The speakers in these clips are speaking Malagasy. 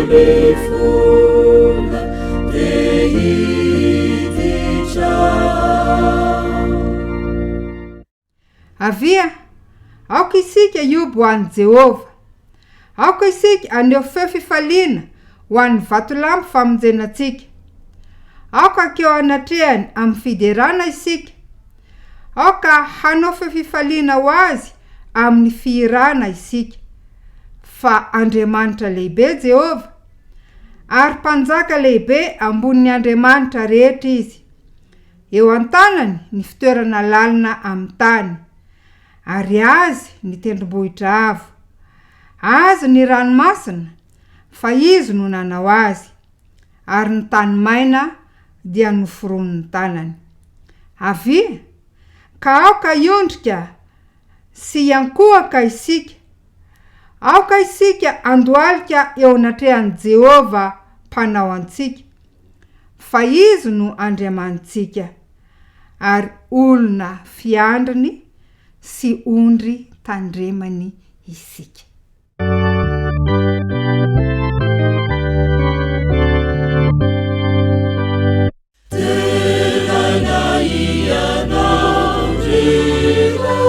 telefola dia hiditra. Avia, aoka isika iobo ho an'i Jehova. Aoka isika aneo feo fifaliana ho an'ny vatolampy famonjenantsika. Aoka keo anatrehany amin'ny fiderana isika. Aoka hanao feo fifaliana ho azy amin'ny fiirana isika. Fa Andriamanitra lehibe Jehova, ary mpanjaka lehibe ambonin'ny Andriamanitra rehetra izy. Eo an-tanany ny fitoerana lalina amin'ny tany, ary azy ny tendrombohitra avo. Azy ny ranomasina, fa izy no nanao azy, ary ny tany maina dia noforonin'ny tanany. Avia, ka aoka iondrika sy iankohaka isika. Aoka isika andohalika eo anatrehan'i Jehova mpanao antsika, fa izy no Andriamantsika, ary olona fiandriny sy ondry tandremany isika. Terana ianao riro,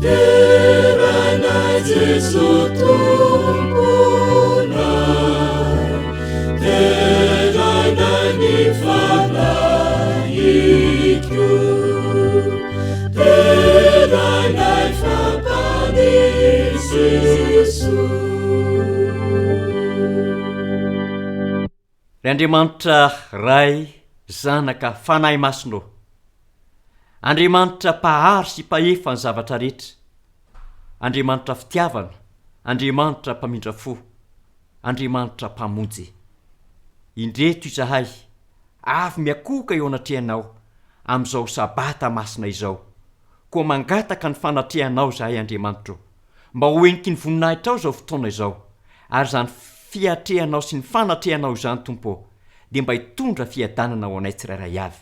terana Jesu tumpunai, terana ni fanaikyu, terana fapani Jesu. Ry Andriamanitra ray, zanaka fanahy masonao. Andriamanitra pahary sy pahefa ny zavatra rehetra. Andriamanitra fitiavana, Andriamanitra mpamindra fo, Andriamanitra mpamonjy. Indreto izahay, avy miakoka eo anatrehanao amin'izao sabata masina izao. Koa mangataka ny fanatrehanao zahay Andriamanitra, mba ho eniky ny voninahitra ao izao fotoana izao, ary zany fiatrehanao sy ny fanatrehanao izany Tompo, dia mba hitondra fiadanana ho anay tsirairay avy.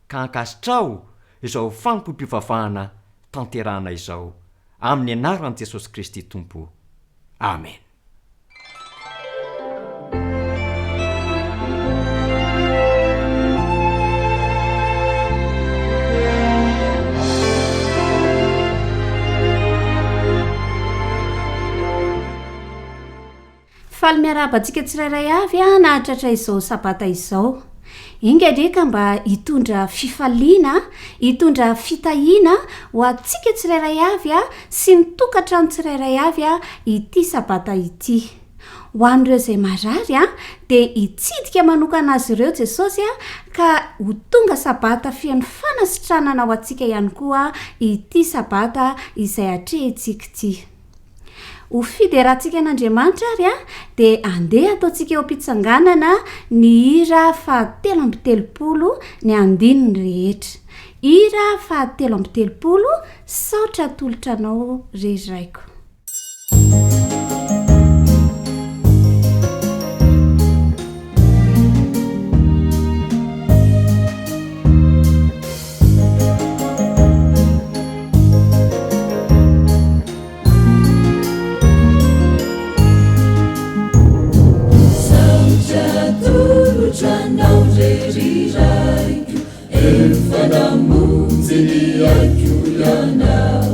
Ka ankasitrao izao fanompoam-pivavahana tanterahana izao, amin'ny anaran'i Jesosy Kristy Tompo. Amen. Faly miarabantsika tsirairay avy nahatratra izao sabata izao. Inga ndreka mba hitondra fifaliana, hitondra fitahiana ho antsika tsirairay avy sy ny tokantrano tsirairay avy ity sabata ity. Ho an'ireo izay marary dia hitsidika manokana azy ireo Jesosy ka ho tonga sabata fian'ny fanasitranana ho antsika ihany koa ity sabata izay atrehintsika ity. Ho fiderahantsika an'Andriamanitra ary dia andeha ataontsika eo am-pitsanganana ny hira 730 ny andininy rehetra. Hira 730 saotra tolotra anao reraiko. Janao reriraiko, efanamonjy akiulanao,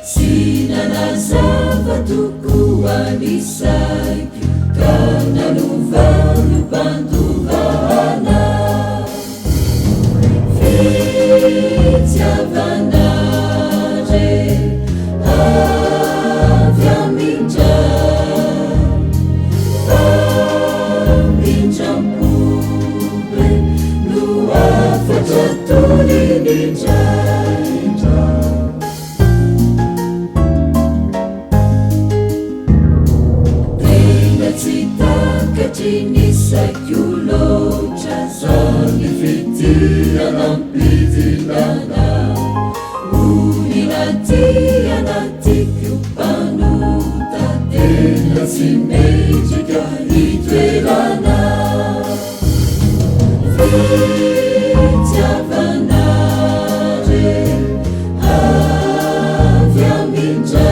sinanazava toko anisaiko, ka nalovano bandovahanao. Fitiavanare avy amindra tena tsy takatry loatra zany fitiana ampidinanao, oninaty anatiko mpanota tena tsy mendrika hitoeranao. Fitiavanare avy amindra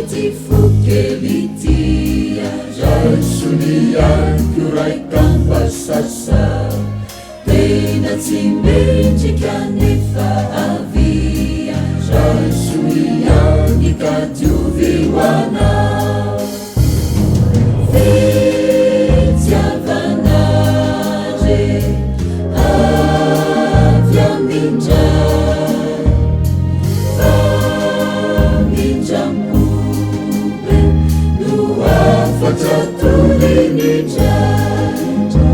ty fokelitia jasoniako raikampasasa tena tsy mendrika nefa avia jasoniani kadioveoana fitiavanare avia mindray famindrampobe no afatra tolenindradra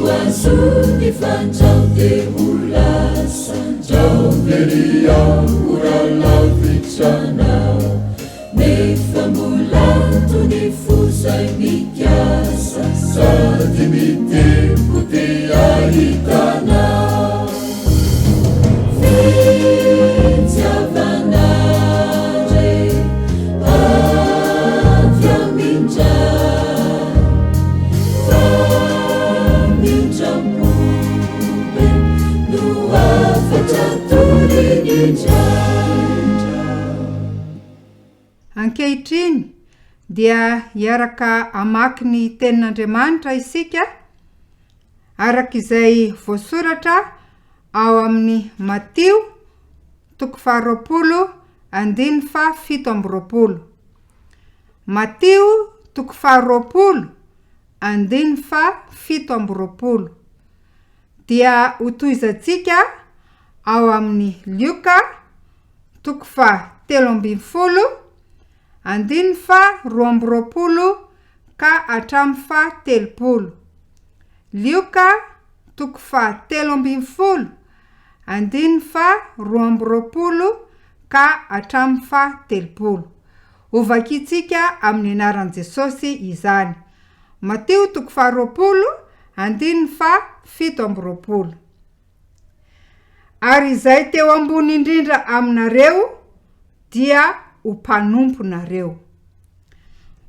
oazony fandrao de olasa ndrao veria oralavitrana nefa molatony fozay mikasa sady miteko te ahitana fitiavanare avia mindray famindrampobe no afatra tolenindradra ankehitriny dia hiaraka amaky ny tenin'Andriamanitra isika araka izay voasoratra ao amin'ny Matio 20:17. Matio 20:17 dia hotoizantsika ao amin'ny Lioka 13:12 ka hatramin'ny 30. Lioka 13:12 ka hatramin'ny 30. Ovakitsika amin'ny anaran'i Jesosy izany. Mateo 20:17. Ary izay teo ambony indrindra aminareo dia ho mpanomponareo.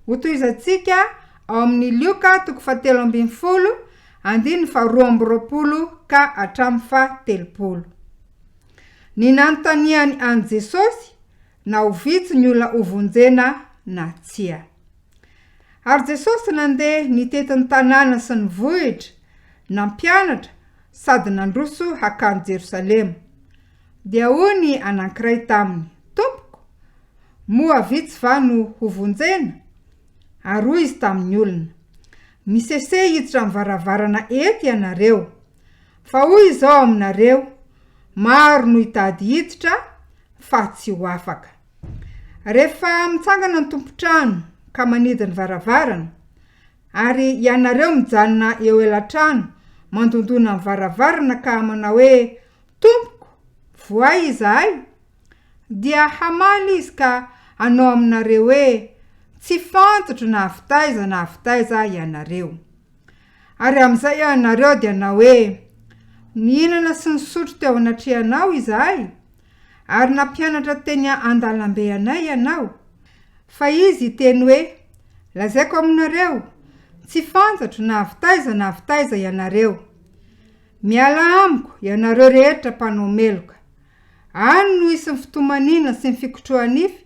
Hotoizantsika ao amin'ny Lioka 13:12 ka hatramin'ny 30. Ny nanontaniany an Jesosy na ho vitsy ny olona hovonjena na tsia. Ary Jesosy nandeha nitetin'ny tanàna sy ny vohitra, nampianatra sady nandroso hakany Jerosalema. Dia hoy anankiray taminy, Tompoko, moa vitsy va no hovonjena? Ary hoy izy tamin'ny olona, misese hiditra amin'ny varavarana eto ianareo, fa hoy izao aminareo, maro no hitady hiditra fa tsy ho afaka. Rehefa mitsangana ny tompotrano ka manidy ny varavarana, ary ianareo mijanona eo elatrano mandondona ny varavarana ka manao hoe, Tompoko, voay izahay, dia hamaly izy ka anao aminareo hoe, tsy fantatro na avitaiza ianareo. Ary amin'izay ianareo dia na hoe, nihinana sy nisotro teo anatrehanao izahay, ary nampianatra teny an-dalambe anay ianao. Fa izy teny hoe, lazaiko aminareo, tsy fantatro na avitaiza ianareo. Miala amiko ianareo rehetra mpanao meloka. Any no isy ny fitomanina sy ny fikotroanify,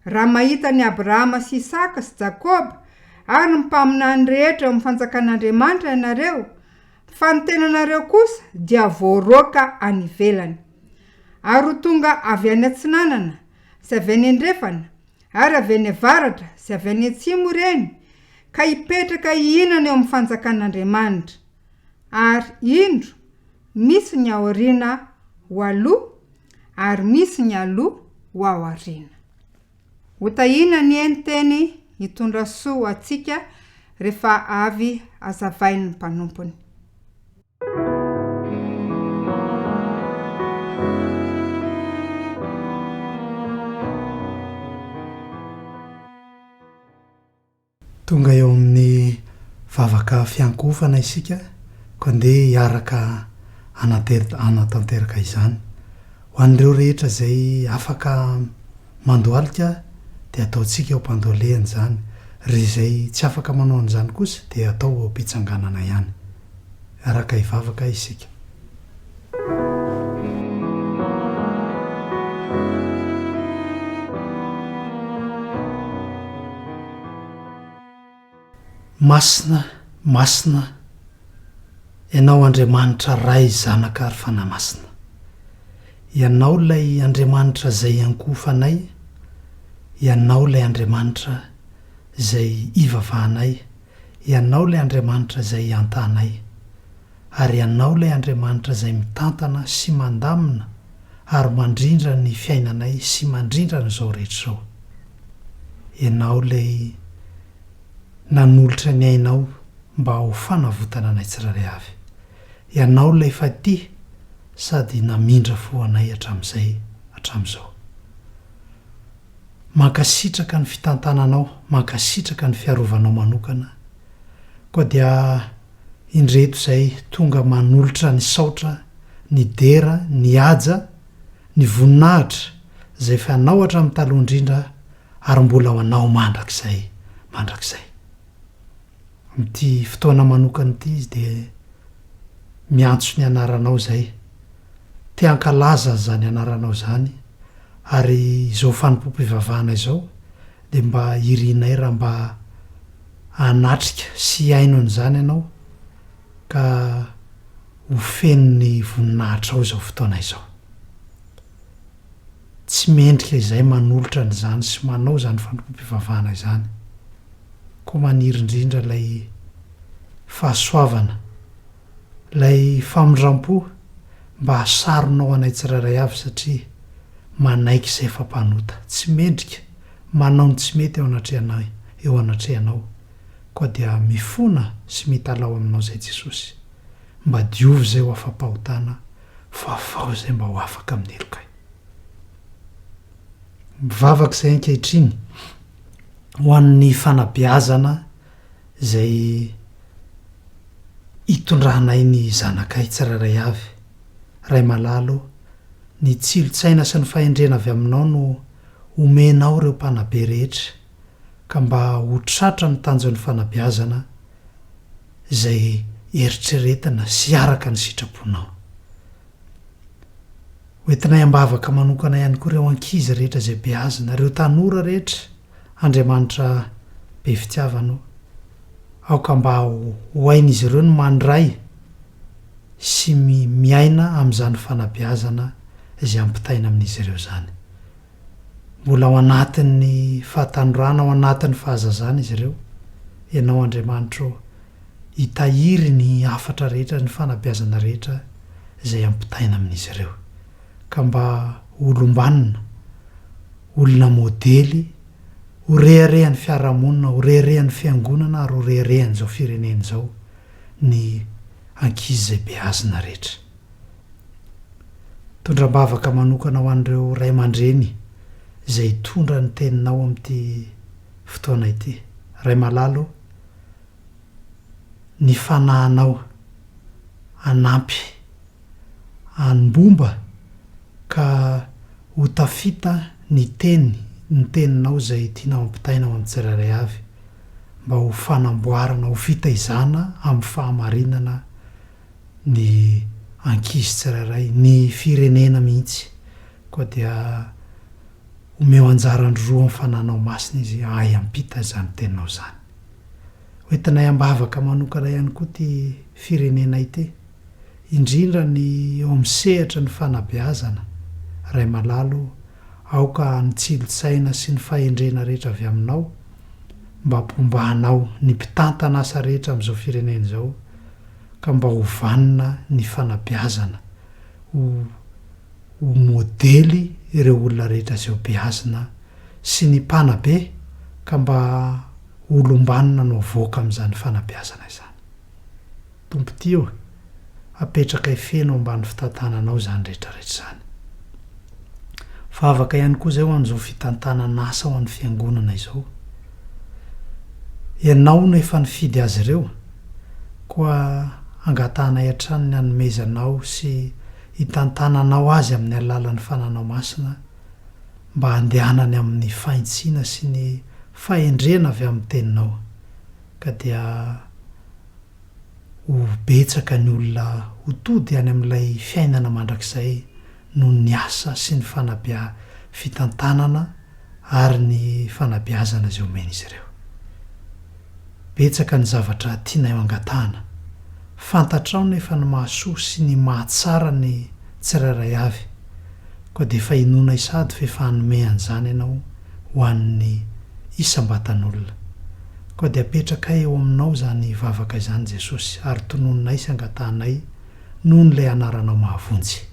raha mahita ny Abrahama sy Isaka sy Jakoba, ary ny mpaminany rehetra amin'ny fanjakan'Andriamanitra ianareo, fa ny tenanareo kosa dia voaroka any ivelany. Ary tonga avy any atsinanana, sy avy any andrefana, ary avy any avaratra, sy avy any atsimo ireny, ka hipetraka hihinana eo amin'ny fanjakan'Andriamanitra. Ary indro, misy ny aoriana ho aloha, ary misy ny aloha ho aoriana. Hotahina ny enteny hitondra soa atsika rehefa avy azavainy ny mpanompony. Tonga eo amin'ny vavaka fiankofana isika, ko andeha hiaraka anatanteraka izany. Ho an'ireo rehetra zay afaka mandoalika dia ataotsika eo mpandolehany zany. ry zay tsy afaka manao an'izany kosa dia atao am-pitsanganana ihany araka hivavaka isika. Masina ianao Andriamanitra ray zanaka ary fanamasina. Ianao lay Andriamanitra zay ankofanay, ianao lay Andriamanitra zay ivavahanay, ianao lay Andriamanitra zay antanay, ary ianao lay Andriamanitra zay mitantana sy mandamina ary mandrindra ny fiainanay sy mandrindra n'izao rehetra zao. Ianao lay nanolotra ny ainao mba ho fanavotana anay tsiraray avy. Ianao lay faty sady namindra fo anay hatramin'izao. Mankasitraka ny fitantananao, mankasitraka ny fiarovanao manokana, koa dia indreto zay tonga manolotra ny saotra, ny dera, ny aja, ny voninahitra zay fanao hatramin'ny taloha indrindra ary mbola ho anao mandrakizay. Mity fotoana manokana ity izy dia miantso ny anaranao zay, te hankalaza zany anaranao zany, ary izao fanompoam-pivavahana izao dia mba irinay raha mba anatrika sy haino an'izany ianao ka ho feno ny voninahitra ao izao fotoana izao. Tsy mendrika izay manolotra n'izany sy manao zany fanompoam-pivavahana izany, koa maniry indrindra lay fahasoavana, lay famindram-po mba hasaronao anay tsiraray avy satria manaiky izay fampanota. Tsy mendrika manao ny tsy mety eo anatrehanao, koa dia mifona sy mitalao aminao zay Jesosy, mba diovy zay ho afampahotana, vaovao zay mba ho afaka amin'ny elokay. Mivavaka izay ankehitriny ho an'ny fanabeazana zay itondrahanay ny zanakay tsiraray avy. Ray malalo, ny tsilotsaina sy ny fahendrena avy aminao no omenao ireo mpanabe rehetra ka mba ho tratra ny tanjon'ny fanabeazana zay eritreretina sy araka ny sitraponao. Hoentinay ambavaka manokana ihany koa ireo ankizy rehetra zay beazina, ireo tanora rehetra Andriamanitra be fitiavanao, aoka mba ho hain'izy ireo ny mandray sy miaina amin'izany fanabeazana izay ampitaina amin'izy ireo zany. Mbola ao anatin'ny fahatanjorana, ao anatin'ny fahazazana izy ireo. Ianao Andriamanitra hitahiry ny afatra rehetra, ny fanabeazana rehetra izay ampitaina amin'izy ireo, ka mba olombanina, olona modely, ho reharehan'ny fiarahamonina, ho reharehan'ny fiangonana ary ho reharehan'izao firenena izao ny ankizy zay beazina rehetra. Tondram-bavaka manokana ho an'ireo ray aman-dreny izay tondra ny teninao amin'ity fotoana ity. Ray malalo, ny fanahinao anampy, anombomba ka ho tafita ny teninao zay tianao ampitainao amin'ny tsiraray avy, mba ho fanamboarana, ho fitaizana amin'ny fahamarinana ny ankizy tsiraray, ny firenena mihitsy, koa dia omeo anjarany roa amin'ny fananao masina izy ampita zany teninao zany. Hoentinay ambavaka manokana ihany koa ty firenena ity, indrindra ny eo amin'ny sehatra ny fanabeazana. Ray malalo, aoka ny tsilotsaina sy ny fahendrena rehetra avy aminao mba hampombahanao ny mpitantana asa rehetra amin'izao firenena izao, ka mba ho vanina ny fanabeazana, ho modely ireo olona rehetra izay ho beazina sy ny mpanabe, ka mba olombanina no voaka amin'izany fanabeazana izany. Tompo tio, apetraka ifeno ambany fitantananao zany rehetrarehetra zany. Fa afaka ihany koa zay ho an'izao fitantanana asa ho an'ny fiangonana izao. Ianao no efa nifidy azy ireo, koa angatanay hatrany ny hanomezanao sy hitantananao azy amin'ny alalan'ny fananao masina, mba handehanany amin'ny fahintsiana sy ny fahendrena avy amin'ny teninao ka dia ho betsaka ny olona ho tody any amin'ilay fiainana mandrakizay no ny asa sy ny fitantanana ary ny fanabeazana izay omena izy ireo. Betsaka ny zavatra tiana eo angatahana, fantatrao nefa ny mahasoa sy ny mahatsara ny tsirairay avy, koa dia efa inona isady fa efa hanomehan'izany ianao ho an'ny isam-batan'olona. Koa dia apetraka eo aminao zany vavaka izany Jesosy, ary tonononay sy angatahanay noho n'ilay anaranao mahavonjy.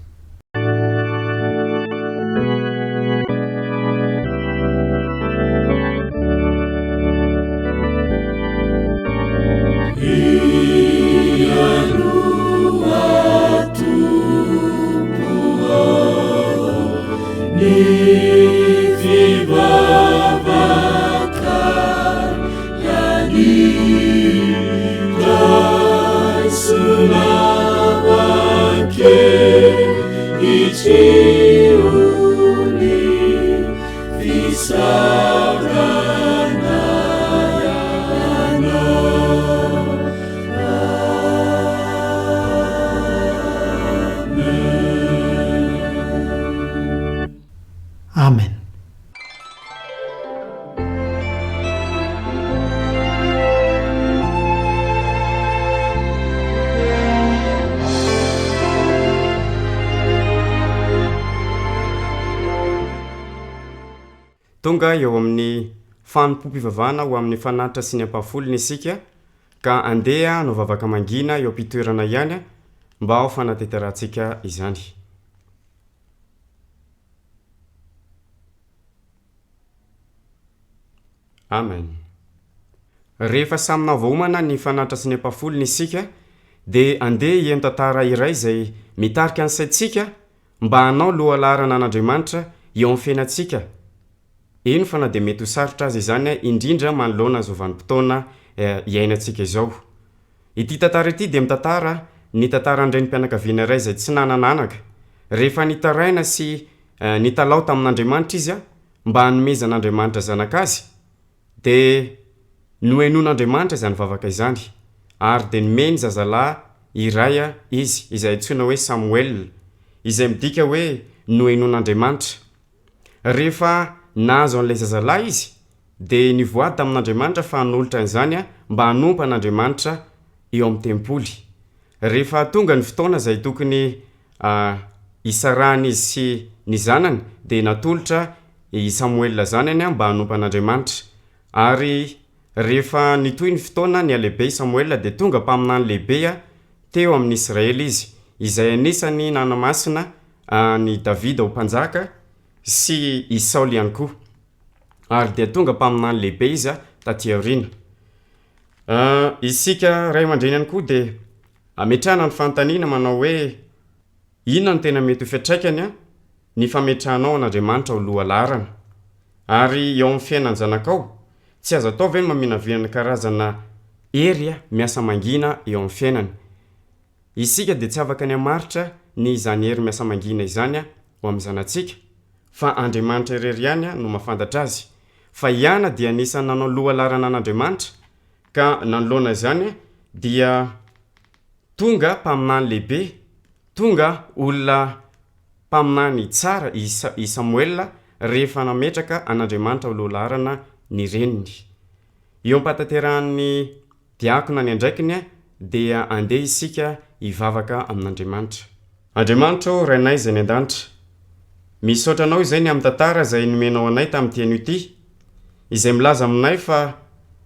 Amen. Tonga eo amin'ny fanompompivavahana ho amin'ny fanatitra sy ny ampahafolony isika ka andeha no vavaka mangina eo ampitoerana ihany mba ho fanateterahantsika izany. Amen. Rehefa samina vaomana ny fanatitra sy ny ampahafolony isika dia andeha hieno tantara iray izay mitarika ny saintsika mba hanao lohalarana an'Andriamanitra eo amin'ny fiainantsika. Eno fa na dia mety ho sarotra azy izany indrindra manoloana izao vanim-potoana iainantsika izao. Ity tantara ity dia mitantara ny tantaran'ireny mpianakaviana iray izay tsy nanananaka. Rehefa nitaraina sy nitalao tamin'Andriamanitra izy mba hanomezan'Andriamanitra zanak'azy, dia nohenon'Andriamanitra izany vavaka izany, ary dia nomeny zazalahy iray izy izay antsoina hoe Samuel, izay midika hoe nohenon'Andriamanitra. Rehefa nahazo an'ilay zazalahy izy dia nivoady tamin'Andriamanitra fa hanolotra an'izany mba hanompa an'Andriamanitra eo amin'ny tempoly. Rehefa tonga ny fotoana izay tokony isarahany izy sy ny zanany dia natolotra i Samuel zanany mba hanompa an'Andriamanitra. Ary rehefa nitoy ny fotoana ny alehibe Samuel dia tonga mpaminany lehibe teo amin'ny Israely izy, izay anisany nanamasina ny Davida ho mpanjaka sy i Saoly ihany koa. Ary dia tonga mpaminany lehibe izy taty aoriana. Isika ray aman-dreny ihany koa dia ametrahana ny fanontaniana manao hoe inona no tena mety ho fiantraikany ny fametrahanao an'Andriamanitra ho lohalarana. Ary eo amin'ny fiainan'ny zanakao tsy azo atao ve ny maminaviana karazana hery miasa mangina eo amin'ny fiainany. Isika dia tsy afaka ny hamaritra ny izany hery miasa mangina izany ho amin'ny zanantsika, fa Andriamanitra irery ihany no mahafantatra azy. Fa ihana dia anisany nanao lohalarana an'Andriamanitra, ka nanoloana izany dia tonga mpaminany lehibe, tonga olona mpaminany tsara i Samuel rehefa nametraka an'Andriamanitra ho lohalarana ny reniny. Eo ampatanterahany diakona ny andraikiny dia andeha isika hivavaka amin'Andriamanitra. Andriamanitra rainay izay ny an-danitra, misaotra anao izay ny amin'ny tantara izay nomenao anay tamin'ity anio ity, izay milaza aminay fa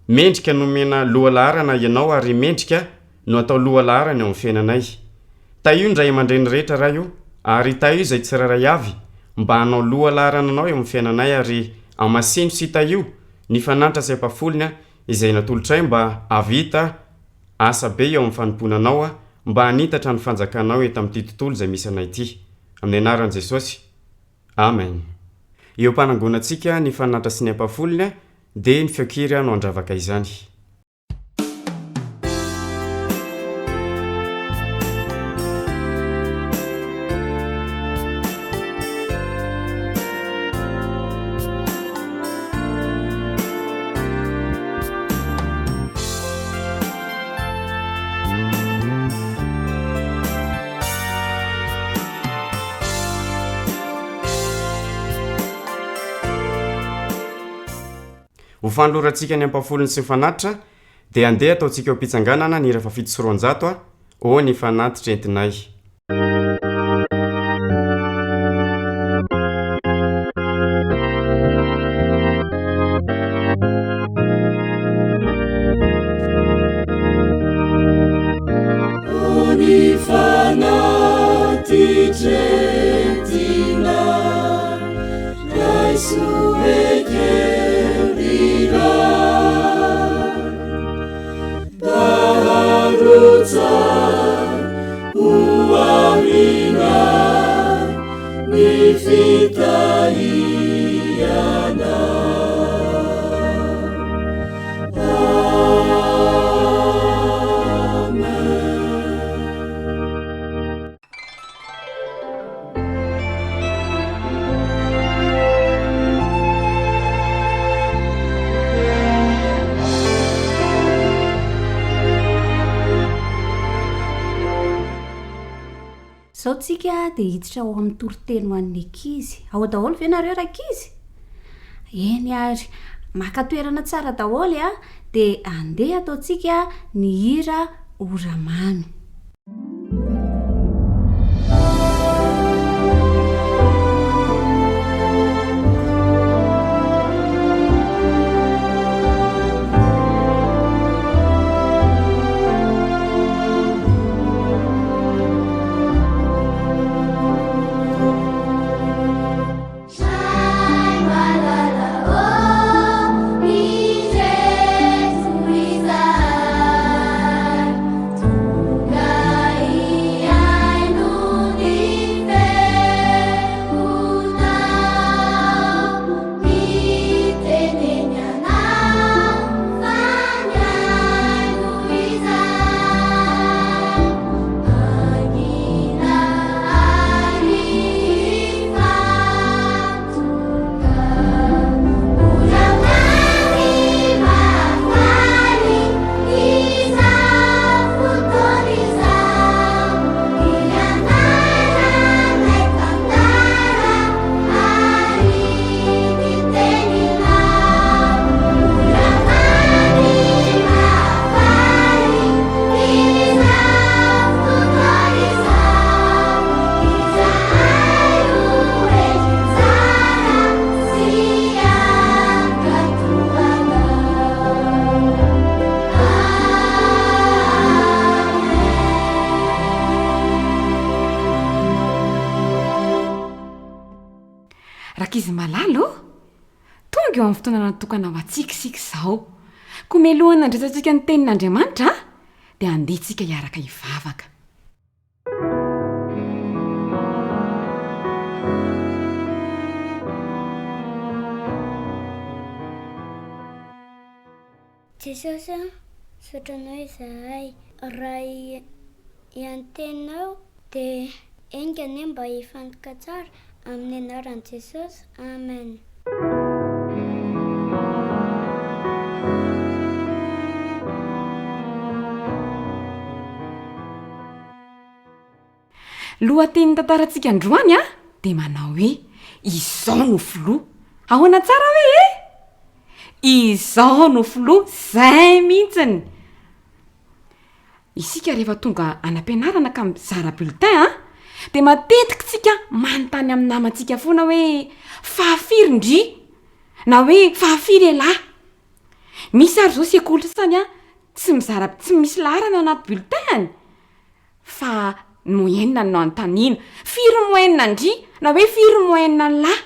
mendrika nomena lohalarana ianao ary mendrika no atao lohalarana eo amin'ny fiainanay. Taio ndray aman-dreny rehetra raha io, ary taio izay tsirairay avy mba hanao lohalarana anao eo amin'ny fiainanay ary amasino sy taio ny fanantra sy ampahafolony izay natolotray mba havita asa be eo amin'ny fanomponanao mba hanitatra ny fanjakanao eto amin'ity tontolo izay misy anay ity. Amin'ny anaran'i Jesosy. Amen. Eo ampanangonantsika ny fanantra sy ny ampahafolony dia ny feonkira no andravaka izany. ho fanolorantsika ny ampafolony sy mifanatitra dia andeha ataontsika eo mpitsanganana ny rehefa 700 o ny fanatitra entinay. Zao tsika dia hiditra ao amin'ny toriteny ho an'ny ankizy. Ao daholo ve nareo rankizy? Eny ary maka toerana tsara daholo dia andeha ataontsika ny hira oramamy. Rakizy malalo, tonga eo amin'ny fotoana natokana ho atsikisika izao. Koa melohana andresantsika ny tenin'Andriamanitra dia andehantsika hiaraka hivavaka. Jesosy, sotranao izahay, raha iantenao dia enga ane mba hifantoka tsara amin'ny anaran'i Jesosy. Amen. Lohatenin'ny tantarantsika androany dia manao hoe izao no filoha. Ahoana tsara hoe izao no filoha, zay mihitsiny. Isika rehefa tonga anam-pianarana ka mizara bulletin dia matetika tsika manontany amin'ny namantsika foana hoe fahafiry ndry na hoe fahafiry lahy. Misy ary zao sekoly sasany tsy misy laharana anaty bulletin fa moyenne no anontaniana, firy moyenne ndry na hoe firy moyenne lahy.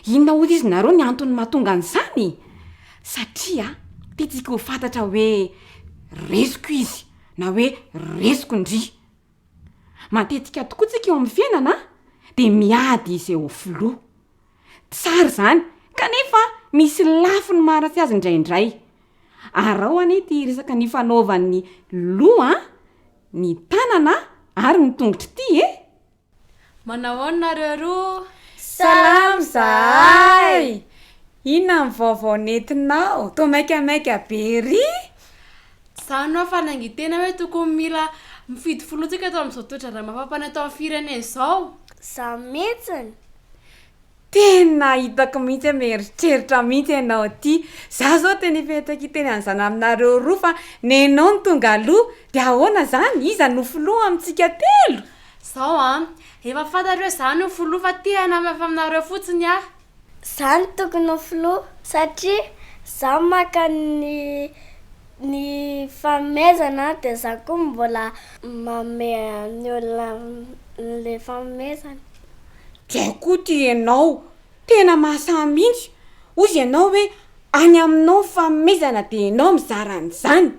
Inona hozy izy nareo ny antony mahatonga an'izany? Satria tiantsika ho fantatra hoe resiko izy na hoe resiko ndry. Matetika tokoa tsika eo amin'ny fiainana dia miady izy eo filoha. Tsara izany, kanefa misy lafiny maharatsy azy indraindray. Arao ity resaka ny fanaovan'ny loha, ny tanana ary ny tongotry ity Manao nareo roa? Salamo zahay! Inona ny vaovao nentinao? Toa maikamaika be ry? Sano fanangitena hoe tokony mila mifidy filotsika atao amin'izao toetra raha mafampana atao amin'ny firenena izao. Za mihitsiny. tena hitako mihitsy mieritreritra mihitsy ianao ty. Za zao tena ifetraka teny an'izany aminareo roa fa nenao ny tonga aloha de ahoana zany iza nofoloha amintsika telo. Zao efa fantareo zany nofoloha fa ty anamafa aminareo fotsiny ah. Zany tokony nofoloha satria za maka ny famezana de za koa mbola mame ny olona le famezana. Dia koa ty ianao tena mahasamy mihitsy. Ozy ianao hoe any aminao famezana de ianao mizaran'izany.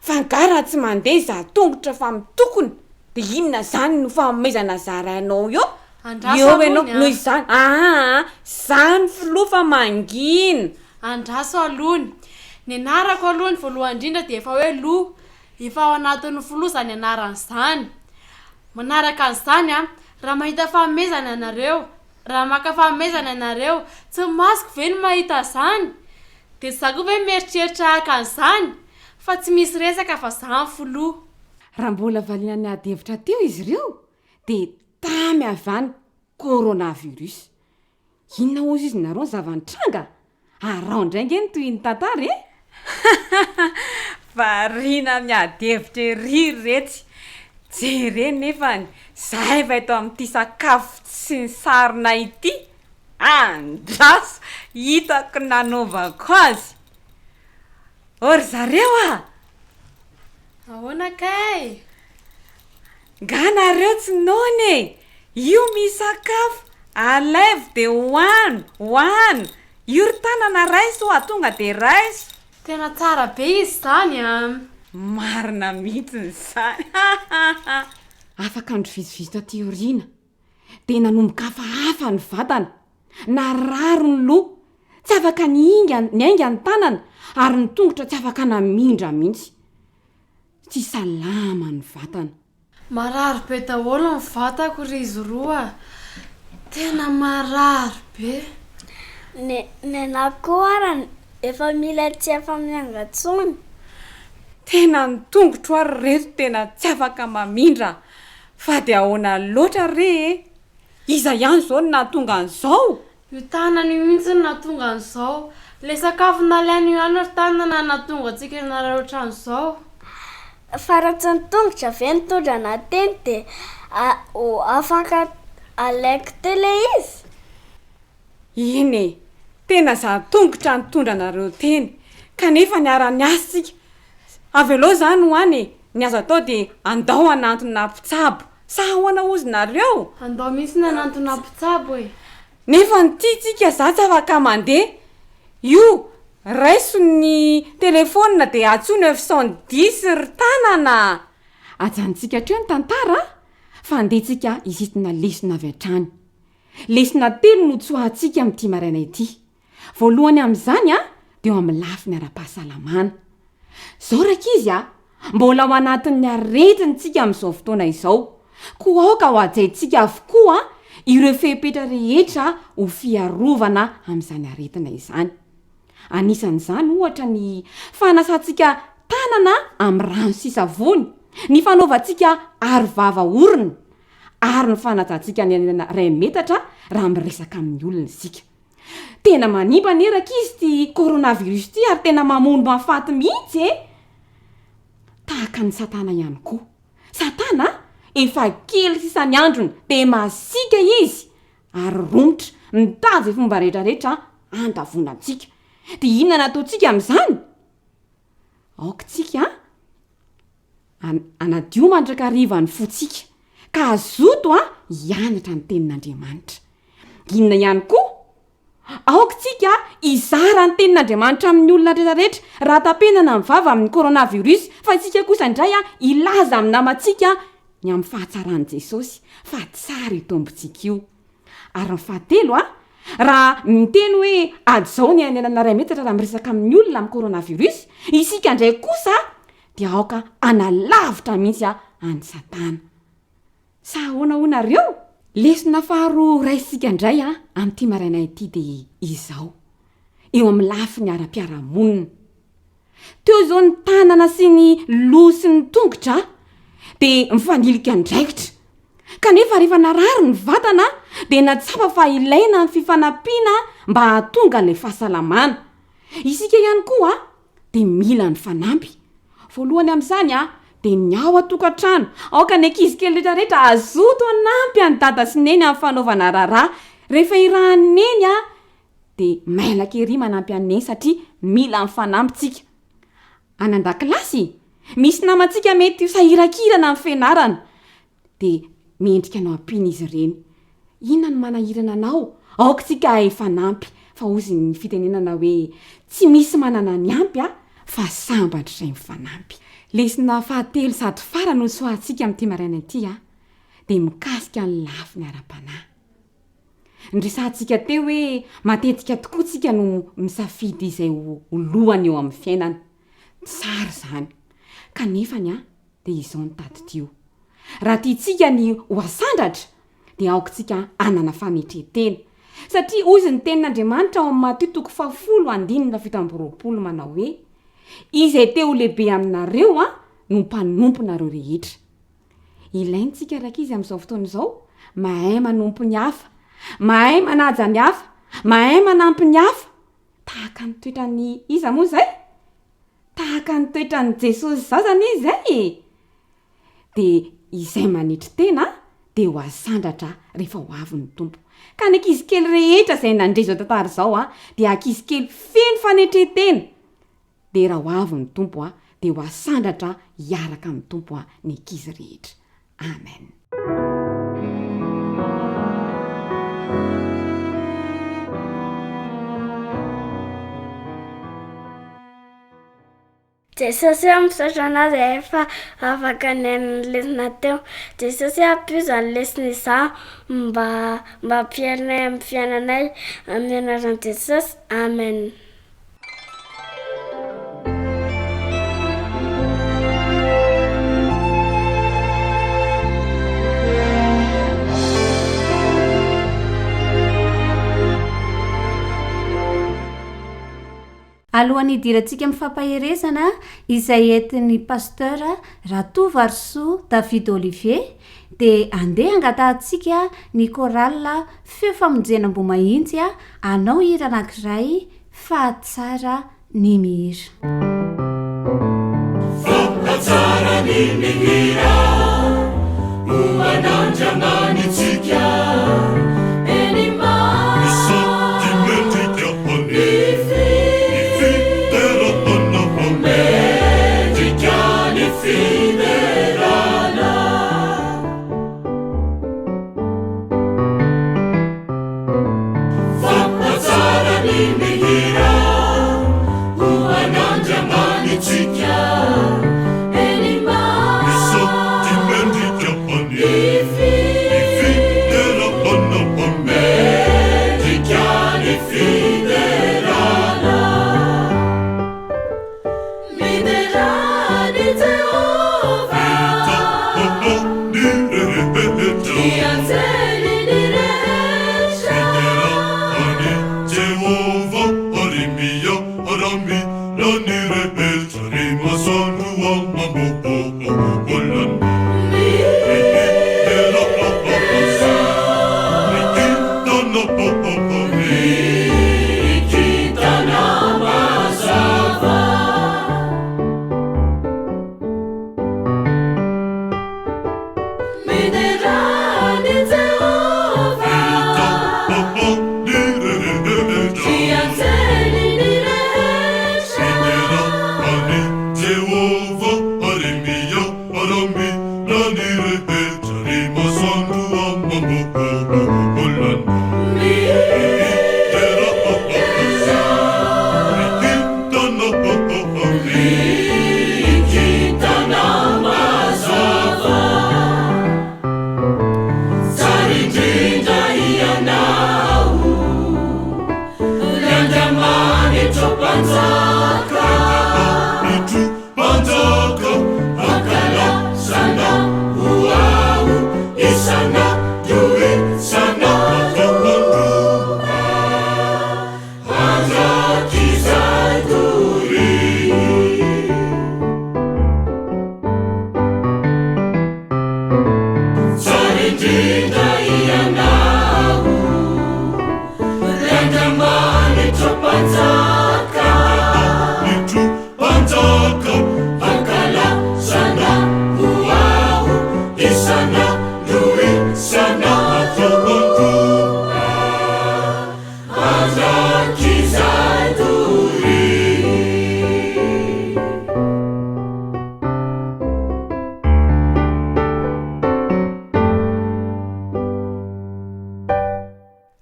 Fa gara tsy mandeha za tongotra fa mitokony de inona zany no famezana zarainao eo? Eo ianao noho izany. Zany filoha fa mangina. Andraso alony. Ny anarako alohany voalohany indrindra de efa hoe loha. Efa ao anatin'ny filoha zany anaran'izany. Manaraka an'izany raha mahita famezana ianareo, raha maka famezana ianareo, tsy masoko ve ny mahita zany? De za koa hoe mieritreritra haka an'izany fa tsy misy resaka fa zany filoha. Raha mbola valiana ny ady hevitra teo izy ireo de tamy avy any coronavirus. Inona ozy izy nareo zava-nitranga? Arao indraingy ny toy ny tantara e? Variana miady hevitra ery retsy. Jere nefa zahay va eto amin'ity sakafo sy ny sarina ity. Andraso hitako nanaovako azy. Ory zareo Ahoana kay? Ganareo tsy none. Io misakafo alève de hoano. Io ry tanana raiso atonga de raiso. Tena tsara be izy zany Marina mihitsy zany. Afaka andro vizivizita teoriana de nanomboka hafahafa ny vatana, nararo ny loha, tsy afaka ny ainga ny tanana, ary ny tongotra tsy afaka namindra mihitsy. Tsy salama ny vatana. Marary be daholo ny vatako ry izy roa. Tena marary be. Ny anako arany efa mila tsy afa miangatsony. Tena ny tongotro ary reto tena tsy afaka mamindra. Fa de ahoana loatra re? Iza ihany zao no nahatonga an'izao? Io tanana io mihitsy no nahatonga an'izao. Le sakafo nalainy io ihany ry tanana nahatonga antsika nareo hatran'izao. Fa raha tsy nitongotra ve nitondra nateny de afaka alaiko tele izy. Ine, tena za tongotra nitondra nareo teny. Kanefa niara-ny asitsika. Avy aloha zany hoany, ny azo atao de andao anantona mpitsabo. Sa ahoana ozy nareo? Andao mihitsy ny anantona mpitsabo e. Nefa nytitsika za tsy afaka mandeha. Io raiso ny telefona de atso 910 ry tanana. Ajantsika treo ny tantara fa andetsika isitina lesona avy hatrany. Lesona telo no tsoahantsika amin'ity maraina ity. Voalohany amin'izany de eo amin'ny lafiny ara-pahasalamana. Zao rakizy mbola ao anatin'ny aretintsika amin'izao fotoana izao. Koa aoka ho ajaintsika avokoa ireo fepetra rehetra ho fiarovana amin'izany aretina izany. Anisan'izany ohatra ny fanasantsika tanana amin'ny rano sy savony, ny fanaovantsika arovava orona, ary ny fanajantsika ny ray metatra raha miresaka amin'ny olona isika. Tena manimba neraka izy ty coronavirus ty ary tena mamono mahafaty mihitsy e. Tahaka ny satana ihany koa. Satana efa kely sisa ny androny de masika izy ary romotra nitady fomba rehetrarehetra andavonantsika. De inona nataontsika amin'izany? Aokitsika anadio mandrakariva ny fotsika ka azoto hianatra ny tenin'Andriamanitra. Inona ihany koa? Aokitsika izara ny tenin'Andriamanitra amin'ny olona rehetrarehetra raha tapenana mivava amin'ny coronavirus, fa isika kosa indray ilaza amin'ny namantsika ny amin'ny fahatsaran'i Jesosy fa tsara itombontsika io. Ary ny fahatelo raha miteny hoe adzao ny ainana ray metatra raha miresaka amin'ny olona amin'ny coronavirus, isika indray kosa dia aoka analavitra mihitsy any Satana. Sa ahoana honareo? Lesona faharoa raisika indray amin'ity maraina ity de izao. Eo amin'ny lafiny ara-piarahamonina. Teo zao ny tanana sy ny loha sy ny tongotra de mifandilika andraikitra. kanefa rehefa narary ny vatana dia natsapa fa ilaina ny fifanampiana mba hahatonga ilay fahasalamana. Isika ihany koa dia mila ny fanampy. Voalohany amin'izany dia ny ao atokantrano, aoka ny ankizy kely rehetrarehetra azoto anampy any dada sy neny amin'ny fanaovana raharaha. Rehefa irahany neny dia mailaka ery manampy aneny satria mila ny fanampytsika. Anandakilasy misy namantsika mety sahirakirana amin'ny fianarana dia mendrika anao ampiana izy ireny. Inona no manahirana anao? Aoka tsika fanampy. Fa ozy ny fitenenana hoe tsy misy manana ny ampy fa sambatra izay mifanampy. Lesona fahatelo sady fara no soahantsika amin'ity maraina ity dia mikasika ny lafiny ara-panahy. Ndresantsika teo hoe matetika tokoa tsika no misafidy izay lohany eo amin'ny fiainana. Tsara izany. Kanefany dia izao ny taditio. Raha tiantsika ny ho asandratra dia aoka tsika anana fanetretena. Satria ozy ny tenin'Andriamanitra ao amin'ny Mateo 10:20 manao hoe izay teo lehibe aminareo no mpanomponareo rehetra. Ilaintsika rakizy amin'izao fotoana izao mahay manompo ny hafa, mahay manaja ny hafa, mahay manampy ny hafa. Tahaka ny toetrany iza moa zay? Tahaka ny toetrany Jesosy zazany izay. Dia izay manitry tena dia ho asandratra rehefa ho avy ny tompo. Ka ny ankizy kely rehetra izay nandre zao tantara izao dia ankizy kely feno fanetretena. Dia raha ho avy ny tompo dia ho asandratra hiaraka amin'ny tompo ny ankizy rehetra. Amen. Jesosy misaotra anazy efa afaka ny lesona teo. Jesosy ampioza ny lesona izaho mba ampiarinay amin'ny fiainanay amin'ny anaran'i Jesosy. Amen. Alohan'ny hidirantsika mifampaherezana izay entin'ny pasteur Ratovarosoa David Olivier dia andeha angatahantsika ny korala feo famonjenam-bomahintsy anao hira anankiray fahatsara ny mihira. Fahatsara ny mihira ho an'Andriamanitsika eny Panzaka, Akala, Sanda, Ua.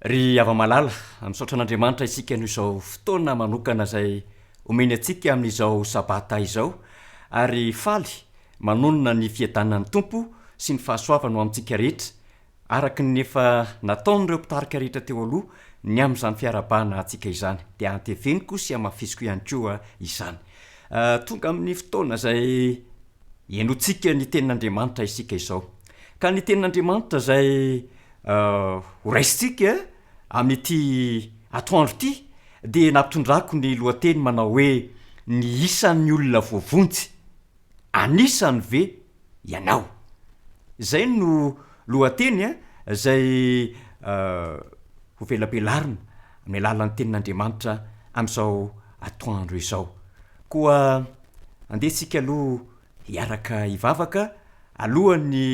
ry ava-malala ami'saotra an'andriamanitra isika no izao fotoana manokana zay omeny atsika amin'izao sabata izao ary faly manonona ny fiadanany tompo sy ny fahasoavano amintsika rehetra araky nefa nataon'ireo mpitarika rehetra teo aloha ny amin'izany fiarabana atsika izany dia anteveniko sy amafisiko ihany koa izany tonga amin'ny fotoana zay enotsika ny tenin'andriamanitra isika izao ka ny tenin'andriamanitra zay horaisitsika amin'ity atoandro ity dia nampitondrako ny lohateny manao hoe ny isan'ny olona voavonjy anisany ve ianao zay no lohateny zay ho velabelarina amin'ny alalan'ny tenin'andriamanitra amin'izao atoandro izao koa andehsika aloha hiaraka hivavaka alohan'ny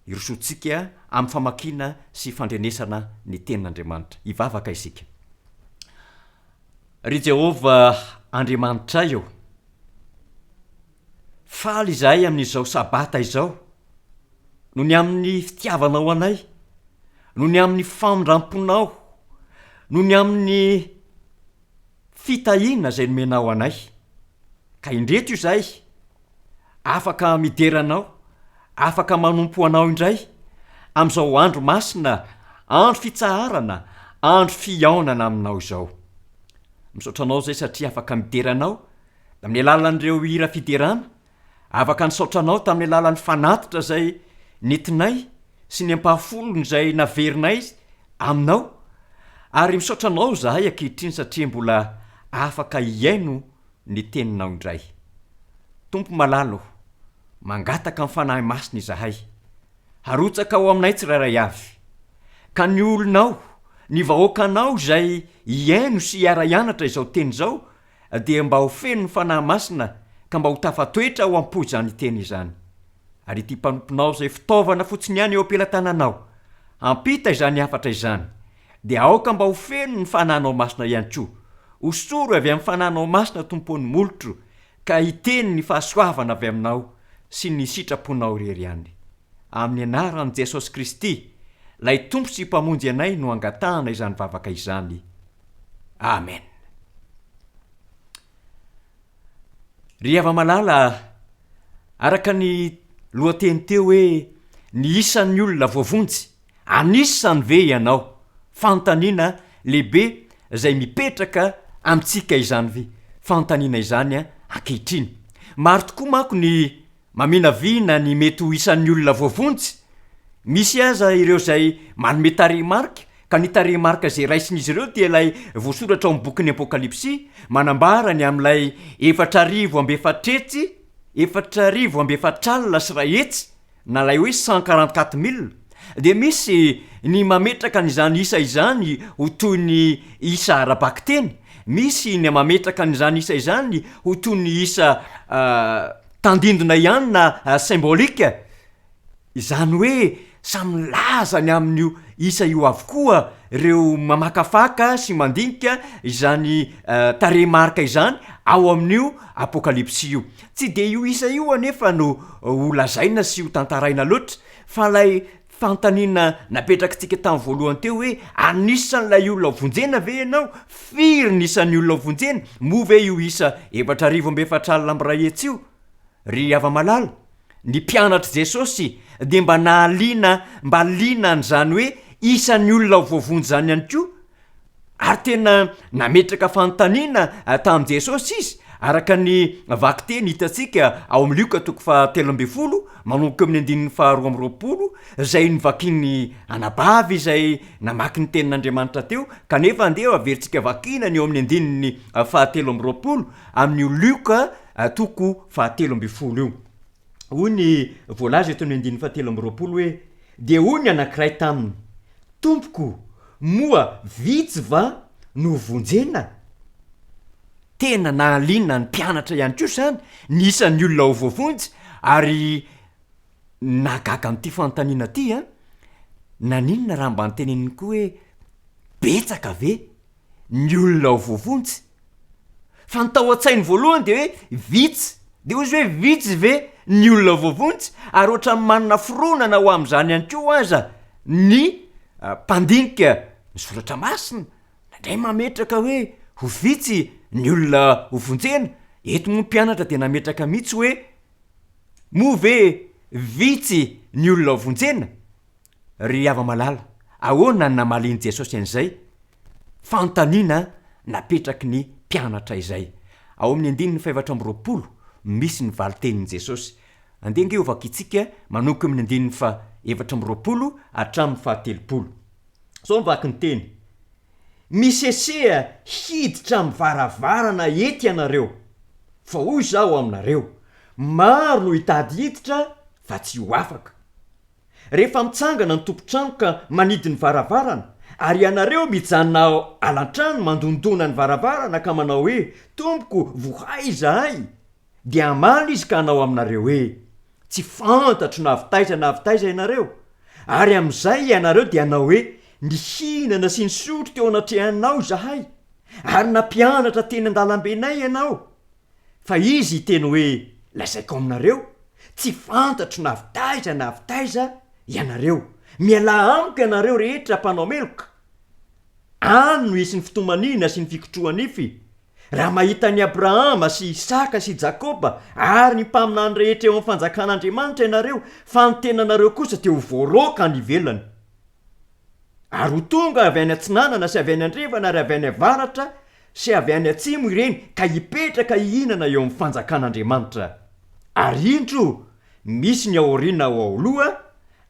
irosotsika amin'ny famakina sy fandrenesana ny tenin'andriamanitra hivavaka isika ry Jehova Andriamanitra eo faly izahay amin'izao sabata izao no ny amin'ny fitiavanao anay no ny amin'ny famindramponao no ny amin'ny fitahiana zay nomenao anay ka indreto io zay afaka mideranao afaka manompo anao indray amin'izao andro masina andro fitsaharana andro fiaonana aminao izao misaotranao zay satria afaka mideranao amin'ny alalan'ireo hira fiderana afaka nisaotranao tamin'ny alalan'ny fanatitra zay netinay sy ny ampahafolony zay naverinay aminao ary misaotranao zahay ankehitriny satria mbola afaka iaino ny teninao indray tompo malalo mangataka amin'ny fanahy masina izahay harotsaka ao aminay tsirairay avy ka ny olonao ny vahoakanao zay iaino sy hiara-ianatra izao teny izao dia mba ho feno ny fanahy masina ka mba ho tafatoetra ao am-po izany teny izany ary ity mpanomponao zay fitaovana fotsiny ihany eo ampelantananao ampita izany afatra izany dia aoka mba ho feno ny fanahinao masina ihany koa osoro avy amin'ny fanahinao masina tompony molotro ka hiteny ny fahasoavana avy aminao sy ny sitraponao rery ihany amin'ny anaran'i Jesosy Kristy lay tompo sy mpamonjy anay no angatahana izany vavaka izany amen ry ava-malala araka ny lohateny teo hoe ny isan'ny olona voavonjy anisany ve ianao fantaniana lehibe zay mipetraka amintsika izany ve fantaniana izany ankehitriny maro tokoa manko ny maminavina ny mety ho isan'ny olona voavonjy misy aza ireo zay manome tarehimarika ka ny tarehimarika zay raisin'izy ireo dia ilay voasoratra ao amin'ny bokin'ny apokalipsy manambara ny amin'ilay 4,400 4,400 sy ray hetsy na lay hoe 144,000 dia misy ny mametraka n'izany isa izany ho toy ny isa arabaky teny misy ny mametraka n'izany isa izany ho toy ny isa tandindona ihany na symbolika izany hoe samy laza ny amin'io isa io avokoa reo mamakafaka sy mandinika izany tarehimarika izany ao amin'io apokalipsy io tsy de io isa io anefa no ho lazaina sy ho tantaraina loatra fa lay fantaniana napetrakantsika tamin'ny voalohany teo hoe anisan'ilay olona vonjena ve ianao firy nisan'ny olona vonjena move io isa 4,400 am'ray hetsy io ry ava-malala ny mpianatra Jesosy dia mba nahaliana mba liana n'izany hoe isan'ny olona voavonjy zany ihany koa ary tena nametraka fantaniana tamin'i Jesosy izy araka ny vaky teny hitantsika ao amin'ny Luka 13 manomboka amin'ny 12 zay nyvakiny anabavy izay namaky ny tenin'Andriamanitra teo kanefa andeha averintsika vakinany eo amin'ny 13 amin'io Luka 13 io hoy ny voalaza eto amin'ny 13 hoe dia hoy ny anankiray taminy tompoko moa vitsy va no vonjena tena nahaliana ny mpianatra ihany koa zany nisan'ny olona ho voavonjy ary nagaga amin'ity fantaniana ty naninona raha mba nyteneniny koa hoe betsaka ve ny olona ho voavonjy fa nytao an-tsainy voalohany de hoe vitsy de ozy hoe vitsy ve ny olona voavonjy ary ohatra manana fironana ho amin'izany ihany koa aza ny mpandinika misoratra masina nandray mametraka hoe ho vitsy ny olona ho vonjena eto moa mpianatra de nametraka mihitsy hoe moa ve vitsy ny olona ho vonjena ry ava-malala ahoana ny namaliny Jesosy an'izay fantaniana napetraky ny mpianatra izay ao amin'ny 2:20 misy ny valitenin'i Jesosy andeha nge ovaka itsika manoky amin'ny 2:20 hatramin'ny 30 so mivaky ny teny misesea hiditra amin'ny varavarana ety ianareo fa hoy zao aminareo maro no hitady hiditra fa tsy ho afaka rehefa mitsangana ny tompotrano ka manidy ny varavarana ary ianareo mijanona alantrano mandondona ny varavarana ka manao hoe tompoko vohay zahay dia amaly izy ka hanao aminareo hoe tsy fantatro navitaiza ianareo ary amin'izay ianareo dia hanao hoe nihinana sy nisotro teo anatrehanao zahay ary nampianatra teny an-dalambenay ianao fa izy teny hoe lazaiko aminareo tsy fantatro navitaiza ianareo miala amiko ianareo rehetra mpanao meloka any no isy ny fitomanina sy ny fikotroanify raha mahita ny Abrahama sy Isaka sy Jakoba ary ny mpaminany rehetra eo amin'ny fanjakan'Andriamanitra ianareo fa ny tenanareo kosa teo voaroka ny ivelany ary ho tonga avy any atsinanana sy avy any andrefana ary avy any avaratra sy avy any atsimo ireny ka hipetraka hihinana eo amin'ny fanjakan'Andriamanitra ary indro misy ny aoriana ho aoloha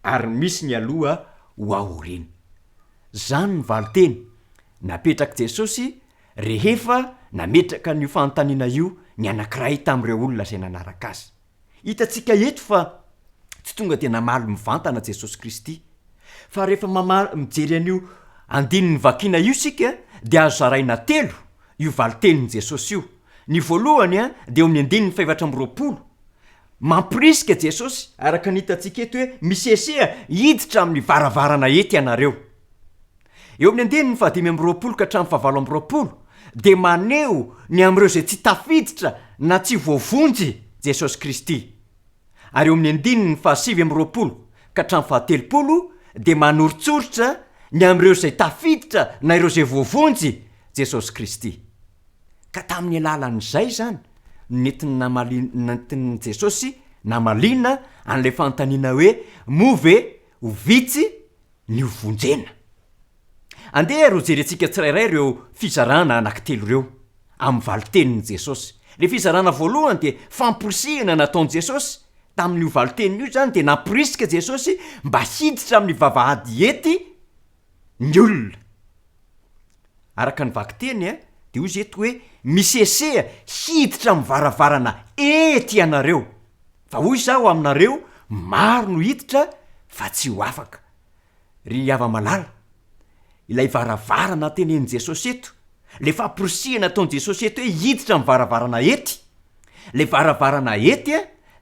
ary misy ny aloha ho aoriana zany ny valiteny napetraka Jesosy rehefa nametraka ny fanontaniana io ny anankiray tamin'ireo olona izay nanaraka azy hitantsika eto fa tsy tonga de namaly mivantana Jesosy Kristy fa rehefa mijery an'io andininy vakina io sika de azo zaraina telo io valitenin'i Jesosy io ny voalohany de eo amin'ny 2:20 mampirisika Jesosy araka ny hitantsika eto hoe misesea hiditra amin'ny varavarana ety ianareo eo amin'ny 2:20 ka hatramin'ny 20 de maneo ny am'ireo zay tsy tafiditra na tsy voavonjy Jesosy Kristy ary eo amin'ny 2:20 ka hatramin'ny 30 de manoritsoritra ny am'ireo zay tafiditra na ireo zay voavonjy Jesosy Kristy ka tamin'ny alalan'izay zany nentin'ny Jesosy namalina an'ilay fanontaniana hoe move ho vitsy ny ho vonjena andeha ro jerentsika tsirairay ireo fizarana anankitelo ireo amin'ny valitenin'i Jesosy le fizarana voalohany de famporisihana nataon'i Jesosy tamin'io valiteniny io zany de nampirisika Jesosy mba hiditra amin'ny vavahady ety ny olona araka ny vakiteny de hoy izy eto hoe misesea hiditra amin'ny varavarana ety ianareo fa hoy zao aminareo maro no hiditra fa tsy ho afaka ry ava-malala ilay varavarana tenen'i Jesosy eto le famporisihana ataon'i Jesosy eto hoe hiditra amin'ny varavarana ety le varavarana ety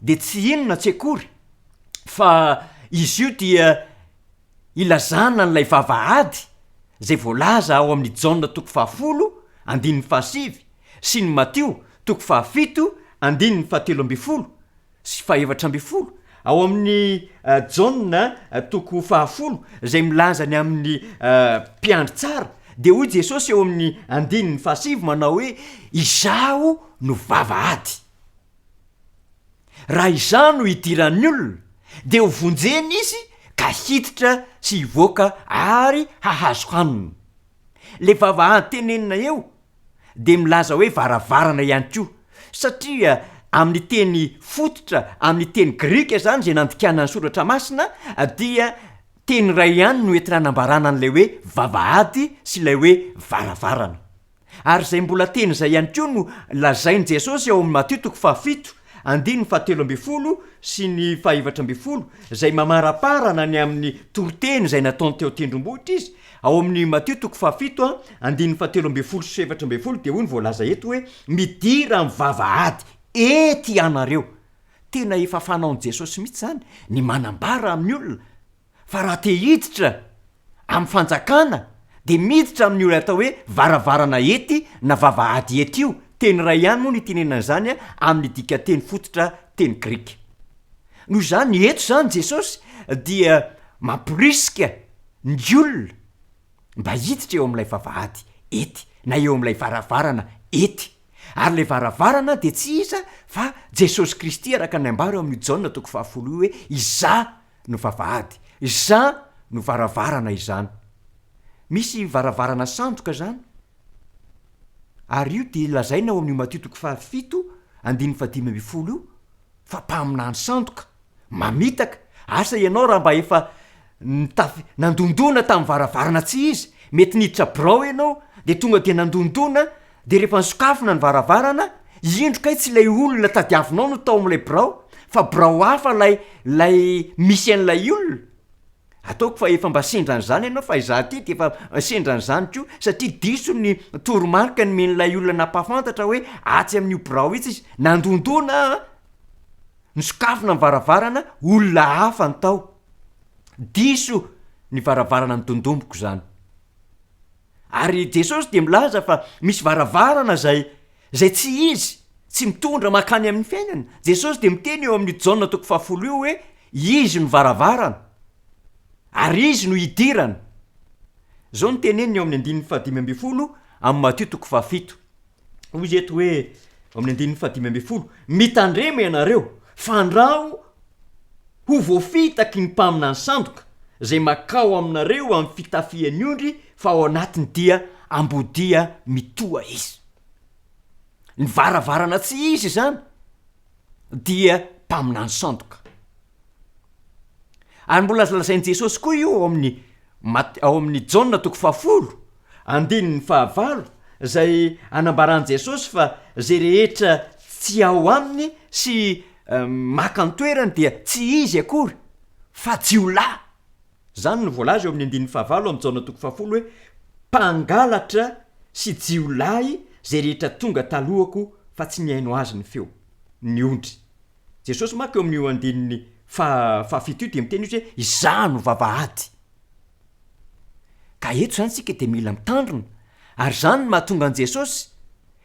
de tsy inona tsy akory fa izy io dia ilazana n'ilay vavahady zay voalaza ao amin'ny Jaona 10:7 sy ny Matio 7:17 sy 17 ao amin'ny Jaona 10 zay milazany amin'ny mpiandry tsara de hoy Jesosy eo amin'ny 7 manao hoe izaho no vavahady raha izano no hidiran'ny olona de ho vonjeny izy ka hiditra sy hivoaka ary hahazo hanina le vavahady tenenina eo de milaza hoe varavarana ihany koa satria amin'ny teny fototra amin'ny teny grika zany zay nandikana ny soratra masina dia teny ray ihany no entina nambarana an'lay hoe vavahady sy lay hoe varavarana ary zay mbola teny zay ihany koa no lazain'i Jesosy ao amin'ny Matio 7:17 sy ny 17 zay mamaraparana ny amin'ny toroteny zay nataony teo tendrombohitra izy ao amin'ny Matio 7:17 sy 17 de hoy ny voalaza eto hoe midira amin'ny vavahady ety ianareo tena efa fanaon'i Jesosy mihitsy zany ny manambara amin'ny olona fa raha te hiditra amin'ny fanjakana de miditra amin'ny olona atao hoe varavarana ety na vavahady ety io teny ray ihany moa ny tenenana zany amin'ny dika teny fototra teny grika noho zany eto zany Jesosy dia mampirisika ny olona mba hiditra eo amin'ilay vavahady ety na eo amin'ilay varavarana ety. Ary lay varavarana de tsy iza fa Jesosy Kristy araka ny ambaro amin'ny Jaona 10 hoe iza no vavahady, iza no varavarana izany. Misy varavarana sandoka zany. Ary io de lazaina ao amin'ny Matthieu 7:15 io fa mpaminany sandoka mamitaka asa ianao raha mba efa nandondona tamin'ny varavarana tsy izy, mety niditra birao ianao de tonga de nandondona de rehefa nisokafona ny varavarana indrokay tsy ilay olona tadiavinao no tao amin'ilay birao fa birao hafa lay misy an'ilay olona. Ataoko fa efa mba sendran'izany ianao fa izaho ty de efa sendran'izany ko satria diso ny toromarika ny men'ilay olona nampafantatra hoe atsy amin'io birao itsy izy nandondona nisokafona ny varavarana olona hafa ny tao. Diso ny varavarana ny dondomboko zany. Ary Jesosy de milaza fa misy varavarana zay tsy izy tsy mitondra makany amin'ny fiainana. Jesosy de miteny eo amin'ny Jaona 10 io hoe izy no varavarana ary izy no idirana. Zao no teneniny eo amin'ny 15 amin'ny Matthieu 7. Hoy izy eto hoe amin'ny 15 mitandrema ianareo fandrao ho voafitaky ny mpaminany sandoka zay makao aminareo amin'ny fitafiany ondry fa ao anatiny dia ambodia mitoa izy. Ny varavarana tsy izy zany dia mpaminany sandoka. Ary mbola lazalazainy Jesosy koa io ao amin'ny Jaona 10:15 zay anambarany Jesosy fa zay rehetra tsy ao aminy sy makantoerany dia tsy izy akory fa jiolahy. Zany no voalaza eo amin'ny 15 amin'ny Jaona 10 hoe mpangalatra sy jiolahy zay rehetra tonga talohako fa tsy niaino azy ny feo ny ondry. Jesosy maka eo amin'io andininy fafito de miteny izy hoe iza no vavahady. Ka eto zany sika de mila mitandrina ary zany mahatonga an Jesosy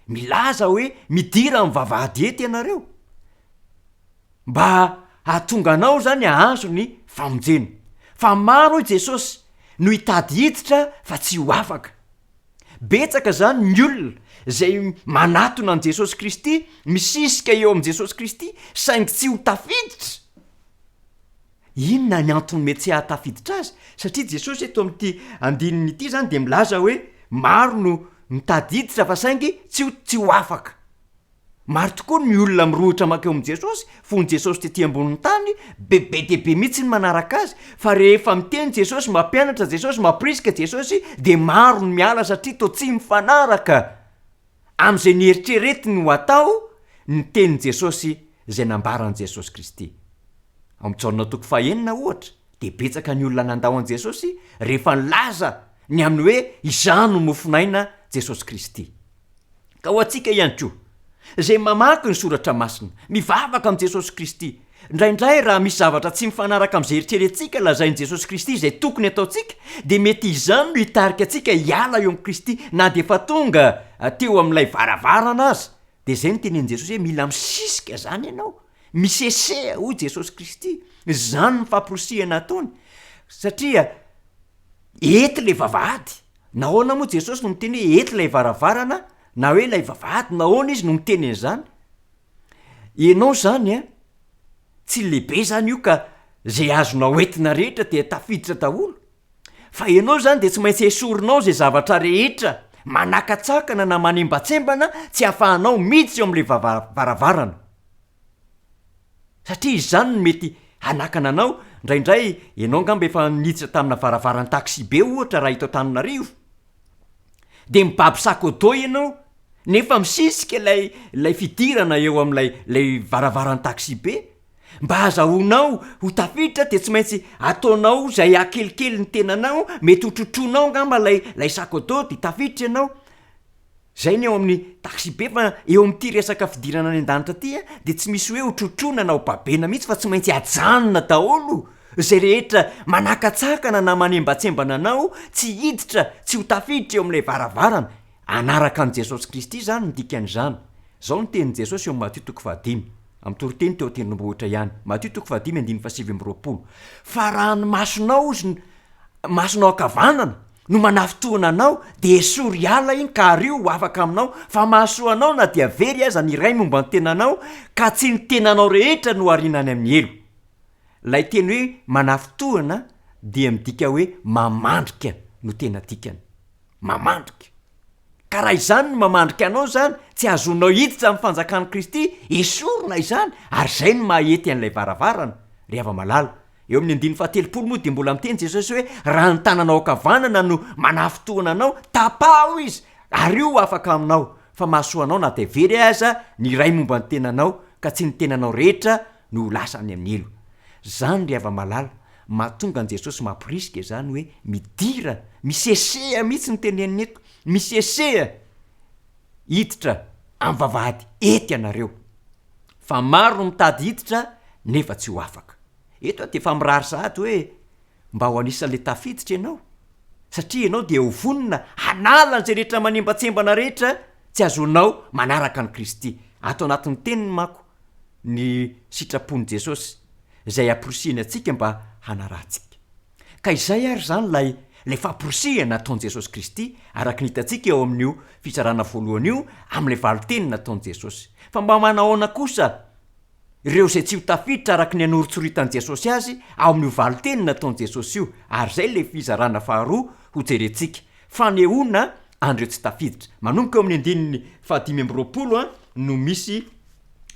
milaza hoe midira amin'ny vavahady ety ianareo mba hahatonga anao zany ahazo ny famonjena. Fa maro Jesosy no hitady hiditra fa tsy ho afaka. Betsaka zany ny olona zay manatona an Jesosy Kristy, misisika eo am Jesosy Kristy saingy tsy ho tafiditra. Inona ny antony mety tsy hahatafiditra azy? Satria Jesosy eto amin'ity andininy ity zany de milaza hoe maro no mitady hiditra fa saingy tsy ho afaka. Maro tokoa ny olona mirohitra makeo am Jesosy, fony Jesosy tetỳ ambonin'ny tany, bebe dehibe mihitsy ny manaraka azy, fa rehefa miteny Jesosy, mampianatra Jesosy, mampirisika Jesosy, de maro ny miala satria toa tsy mifanaraka am'izay nieritreretiny ho atao ny tenin Jesosy zay nambaran Jesosy Kristy. Am Jaona 9 ohatra, de betsaka ny olona nandao an Jesosy rehefa nilaza ny amin'ny hoe izano mofinaina Jesosy Kristy. Ka ho antsika ihany koa zay mamaky ny soratra masina, mivavaka am Jesosy Kristy, ndraindray raha misy zavatra tsy mifanaraka am'izay eritreretintsika lazainy Jesosy Kristy zay tokony ataontsika, de mety izany no hitarika antsika hiala eo am Kristy na de fa tonga teo amin'ilay varavarana azy. De zay no tenenin Jesosy hoe mila misisika zany ianao, misesea hoy Jesosy Kristy, zany ny famporosiana ataony satria ety le vavahady. Nahoana moa Jesosy no miteny hoe ety lay varavarana na hoe lay vavahady, nahoana izy no miteny an'izany? Ianao zany tsy lehibe zany io ka zay azonao entina rehetra de tafiditra daholo. Fa ianao zany de tsy maintsy esorinao zay zavatra rehetra manakatsakana na manembatsembana tsy ahafahanao miditsy eo am'le varavarana. Satria izany no mety hanakana anao. Ndraindray ianao ngamba efa niditra tamina varavarana taxi be ohatra raha ito Antananarivo, de mibaby sakodo ianao nefa misisika lay fidirana eo am'lay varavarana taxi be. Mba azahoanao ho tafiditra de tsy maintsy ataonao zay akelikely ny tenanao, mety ho trotroinao ngamba lay sakodo de tafiditra ianao. Zay ny eo amin'ny taxi be fa eo amin'ity resaka fidirana any an-danitra ty de tsy misy hoe ho trotrona na ho babena mihitsy fa tsy maintsy ajanona daholo zay rehetra manakatsakana na manembatsembana anao, tsy hiditra, tsy ho tafiditra eo amin'ilay varavarana. Anaraka an Jesosy Kristy zany ny dikan'izany. Zao ny tenin Jesosy eo amin'ny Matthieu 15 amin'ny toriteny teo tendrombohitra ihany. Matthieu 15:7-20. Fa raha ny masonao izy masonao akavanana no manafotoana anao de esory ala iny ka ary io afaka aminao fa mahasoa anao na dia very aza ny ray momba ny tenanao ka tsy ny tenanao rehetra no arinany amin'ny elo. Lay teny hoe manafotoana dia midika hoe mamandrika no tena dikany, mamandrika. Ka raha izany no mamandrika anao zany tsy azonao hiditra amin'ny fanjakan'i Kristy, esorina izany ary zay no mahety an'ilay varavarana rehefa malala. Eo amin'ny 9:10 moa dia mbola miteny Jesosy hoe raha ny tananao kavanana no manafotoana anao, tapaho izy ary io afaka aminao fa mahasoa anao na dia very aza ny ray momba ny tenanao ka tsy ny tenanao rehetra no lasany amin'ny elo. Zany rehefa malala mahatonga an' Jesosy mampirisika zany hoe midira, misesea mihitsy ny teneniny eto, misesea hiditra amin'ny vavahady ety anareo fa maro mitady hiditra nefa tsy ho afaka. Eto dia efa mirary sahady hoe mba ho anisan'le tafiditra ianao satria ianao dia ho vonina hanala n'izay rehetra manimbatsembana rehetra tsy azonao manaraka ny Kristy. Ato anatin'ny teniny mako ny sitrapon'i Jesosy izay amporosihana antsika mba hanarahantsika. Ka izay ary zany lay famporosihana nataon'i Jesosy Kristy araka ny hitantsika eo amin'io fitsarana voalohany io amin'ilay valiteny nataon'i Jesosy. Fa mba manahoana kosa ireo izay tsy ho tafiditra araka ny anoritsoritany Jesosy azy ao amin'io valiteny nataon'i Jesosy io, ary zay le fizarana faharoa ho jerentsika fanehoana andreo tsy tafiditra. Manomboka eo amin'ny 5:20 no misy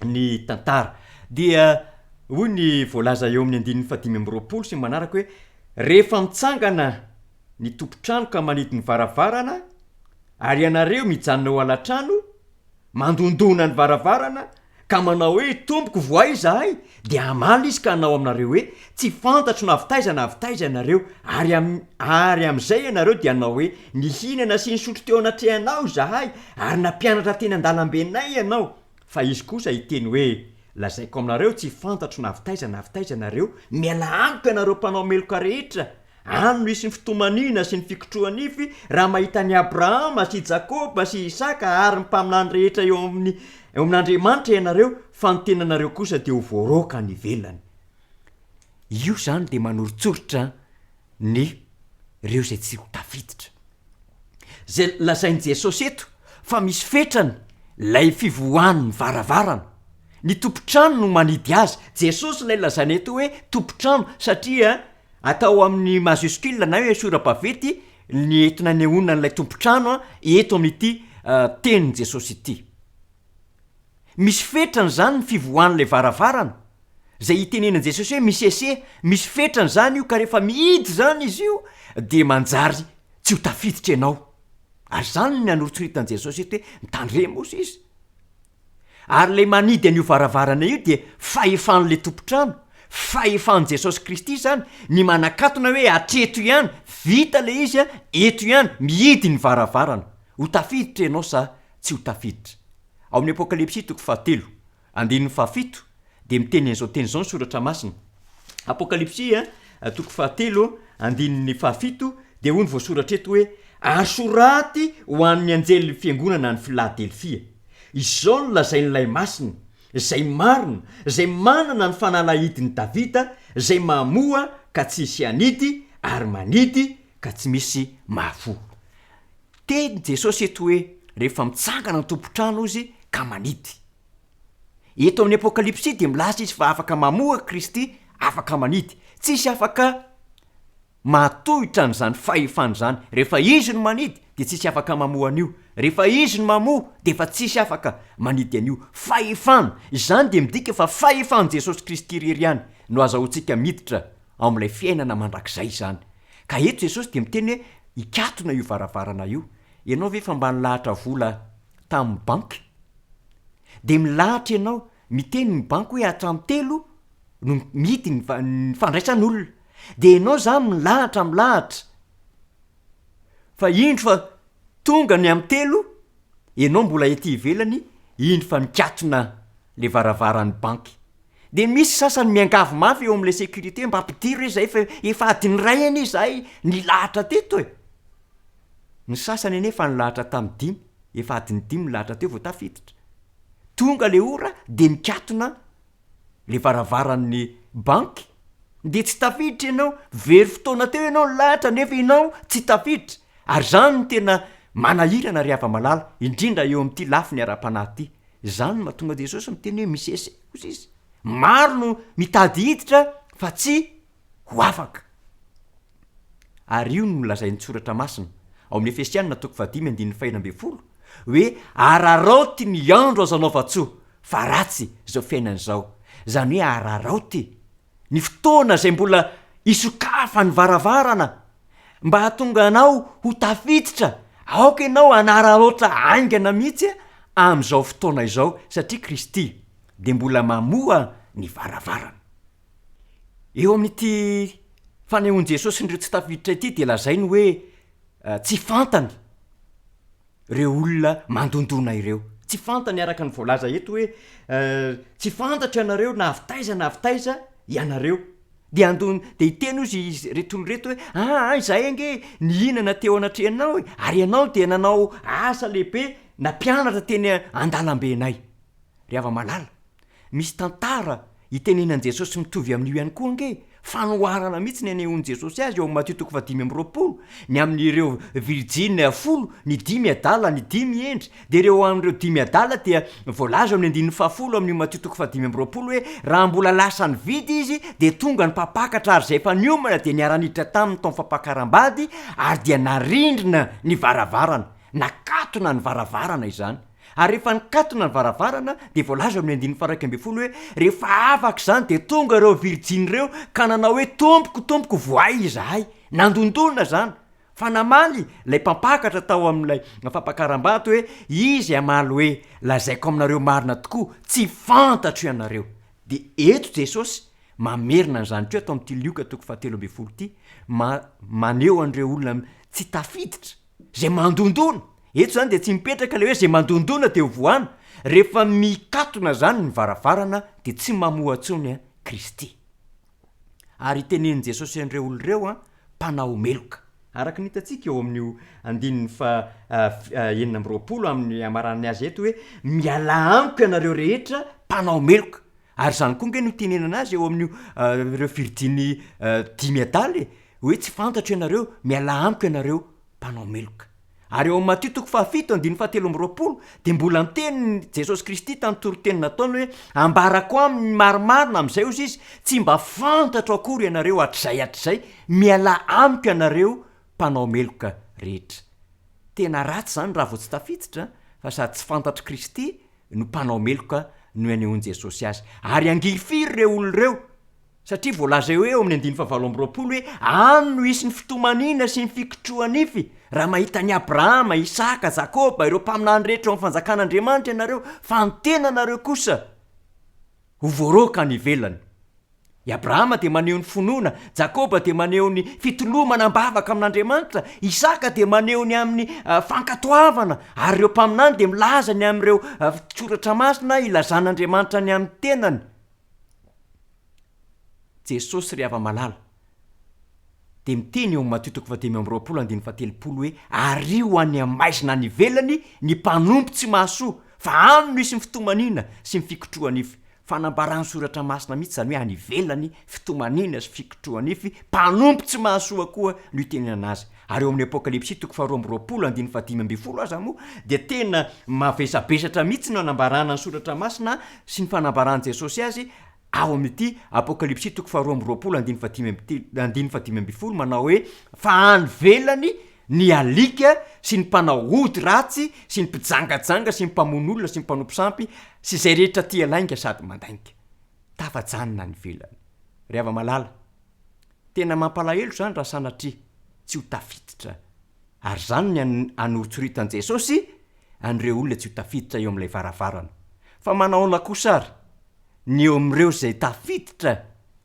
ny tantara dia hoy ny voalaza eo amin'ny 5:20 sy manaraka hoe rehefa mitsangana ny tompotrano ka manidiny varavarana ary ianareo mijanona ao alatrano mandondona ny varavarana ka manao hoe tompoko voay zahay dia amaly izy ka hanao aminareo hoe tsy fantatro na avitaiza ianareo ary amin'izay ianareo dia hanao hoe nihinana sy nisotro teo anatrehanao zahay ary nampianatra teny an-dalambenay ianao. Fa izy kosa hiteny hoe lazaiko aminareo tsy fantatro na avitaiza ianareo, miala amiko ianareo mpanao meloka rehetra any no isy ny fitomanina sy ny fikotroanify raha mahita ny Abrahama sy Jakoba sy Isaka ary ny mpaminany rehetra eo amin'Andriamanitra ianareo fa ny tenanareo kosa dia ho voaroka ny velany. Io zany dia manoritsoritra ny reo izay tsy ho tafiditra. Zay lazain'i Jesosy eto fa misy fetrany lay fivohan'ny varavarana. Ny tompotrano no manidy azy. Jesosy lay lazaina eto hoe tompotrano satria atao amin'ny majuskule na hoe sora-bavety ny eto nanehoana n'ilay tompotrano eto amin'ity tenin' Jesosy ity. Misy fetrany zany ny fivohan'ilay varavarana zay hitenenan Jesosy hoe misese, misy fetrany zany io ka rehefa mihidy zany izy io dia manjary tsy ho tafiditra ianao. Ary zany ny anoritsoritany Jesosy eto hoe mitandremosy izy. Ary lay manidy an'io varavarana io dia fahefan'le tompotrano, fahefan'i Jesosy Kristy zany ny manakatona hoe atreto ihany, vita le izy eto ihany, mihidy ny varavarana. Ho tafiditra ianao sa tsy ho tafiditra. Ao amin'ny Apokalipsy 7:7 dia miteny an'izao teny izao ny soratra masina. Apokalipsy 7:7 dia hoy ny voasoratra eto hoe asoraty ho an'ny anjely fiangonana ny Filadelfia. Izao no lazain'ilay masina, zay marina, zay manana ny fanalahidin'ny Davida, zay mamoa ka tsy misy anidy ary manidy ka tsy misy mahafo. Teny Jesosy eto hoe rehefa mitsangana ny tompotrano izy ka manidy. Eto amin'ny Apokalipsy dia milaza izy fa afaka mamoa Kristy, afaka manidy. Tsisy afaka mahatohitra n'izany fahefany zany. Rehefa izy no manidy dia tsisy afaka mamoa an'io. Rehefa izy no mamoa dia efa tsisy afaka manidy an'io. Fahefana izany dia midika fa fahefany Jesosy Kristy irery ihany no azahoantsika miditra ao amin'ilay fiainana mandrakizay zany. Ka eto Jesosy dia miteny hoe ikatona io varavarana io. Ianao ve fa mba nilahatra vola tamin'ny banky? Dia milahatra ianao miteny ny banky hoe hatramin'ny 3 no mihidy ny fandraisan'olona. Dia ianao zany milahatra fa indro fa tonga ny amin'ny 3 ianao mbola ety ivelany, indro fa mikatona le varavaran'ny banky. Dia misy sasany miangavy mafy eo amin'ilay sécurité mba ampidiry hoe zay efa adiny ray any izahay nilahatra teto e. Ny sasany anefa nilahatra tamin'ny 5, efa adiny 5 nilahatra teo vao tafiditra. Tonga le ora dia nikatona le varavaran'ny banky dia tsy tafiditra ianao. Very fotoana teo ianao nilahatra nefa ianao tsy tafiditra. ary zany ny tena manahirana ry ava-malala indrindra eo amin'ity lafi ny ara-panahy ty. Zany no mahatonga Jesosy miteny hoe misese kosa izy. Maro no mitady hiditra fa tsy ho afaka. Ary io no milazay ny tsoratra masina ao amin'ny Efesianina 5:5 hoe araraoty ny andro azo anaova-tsoa fa ratsy zao fiainan'izao. Zany hoe araraoty ny fotoana zay mbola isokafa ny varavarana mba hatonga anao ho tafiditra. Aoka ianao anararoatra aingana mihitsy am'izao fotoana izao satria Kristy de mbola mamoa ny varavarana. Eo amin'ity fanehoan Jesosy nireo tsy tafiditra ity de lazainy hoe tsy fantany reo olona mandondona ireo. Tsy fantany araka ny voalaza eto hoe tsy fantatra ianareo na avitaiza ianareo. De iteny ozy retony reto hoe izahay ange nihinana teo anatrehanao ary ianao de nanao asa lehibe na mpianatra teny an-dalambenay. Ry ava-malala, misy tantara itenenan Jesosy mitovy amin'io ihany koa ange. Fanoharana mihitsy ny anehoan Jesosy azy eo Matthieu 5:20 ny amin'ireo virjine 10, ny 5 adala, ny 5 endry. De ireo amin'ireo 5 adala dia voalaza amin'ny 15 amin'ny Matthieu 5:20 hoe raha mbola lasa ny vidy izy de tonga ny mpapakatra ary zay efa niomana de niara-niditra taminy tao fampakaram-bady ary dia narindrina ny varavarana, nakatona ny varavarana izany. Ary rehefa nikatona ny varavarana de voalaza amin'ny 12 hoe rehefa afaka zany de tonga ireo virjiny reo ka nanao hoe tompoko voay izahay. Nandondona zany fa namaly lay mpampakatra tao amin'ilay fampakaram-bady hoe izy amaly hoe lazaiko aminareo marina tokoa tsy fantatro ianareo. De eto Jesosy mamerina an'izany teo atao amin'ity Lioka 7:20 ty maneho an'ireo olona tsy tafiditra zay mandondona. Eto zany de tsy mipetraka le hoe zay mandondona de voana. Rehefa mikatona zany ny varavarana de tsy mamoa tsony Kristy. Ary tenenin Jesosy an'ireo olon'ireo mpanao meloka. Araka ny hitantsika eo amin'io 9:20 amin'ny amaranany azy eto hoe miala amiko ianareo rehetra mpanao meloka. Ary zany koa nge no tenenana azy eo amin'io ireo virjiny 5 adaly hoe tsy fantatro ianareo miala amiko ianareo mpanao meloka. Ary eo Matthieu 7:17 de mbola miteny Jesosy Kristy tany toroteniny nataony hoe ambarako amin'ny marimarina amin'izay ozy izy tsy mba fantatro akory ianareo hatr'izay miala amiko ianareo mpanao meloka rehetra. Tena ratsy zany raha vao tsy tafiditra fa sady tsy fantatro Kristy no mpanao meloka no anehoan Jesosy azy. Ary angifiry reo olon'ireo satria voalaza eo amin'ny 17:20 hoe any no isy ny fitomanina sy ny fikotroanify raha mahita ny Abrahama, Isaka, Jakoba ireo mpaminany rehetra ao amin'ny fanjakan'Andriamanitra ianareo fa ny tenanareo kosa ho voaroka ny ivelany. I Abrahama de maneho ny finoana, Jakoba de maneho ny fitolomana ambavaka amin'Andriamanitra, Isaka de maneho ny amin'ny fankatoavana ary ireo mpaminany de milaza ny amin'ireo tsoratra masina ilazan'Andriamanitra ny amin'ny tenany. Jesosy ry ava-malala de miteny eo Matthieu 7:20 hoe ary ho any amaizina ny velany ny mpanompo tsy mahasoa fa any no isy ny fitomanina sy ny fikotroanify. Fanambarany soratra masina mihitsy zany hoe any velany fitomanina sy fikotroanify mpanompo tsy mahasoa koa no itenenana azy. Ary eo amin'ny Apokalipsy 2:15 aza moa de tena mavesabesatra mihitsy no anambarana ny soratra masina sy ny fanambarany Jesosy azy ao amin'ity Apokalipsy 2:15 manao hoe fa any velany ny alika sy ny mpanao ody ratsy sy ny mpijangajanga sy ny mpamon'olona sy ny mpanompo sampy sy zay rehetra tia lainga sady mandainika tafajanona ny velany. Ry ava-malala, tena mampalahelo zany raha sanatria tsy ho tafiditra. Ary zany ny anoritsoritany Jesosy an'ireo olona tsy ho tafiditra eo amin'ilay varavarana. Fa manaona kosa ary ny eo amin'ireo zay tafiditra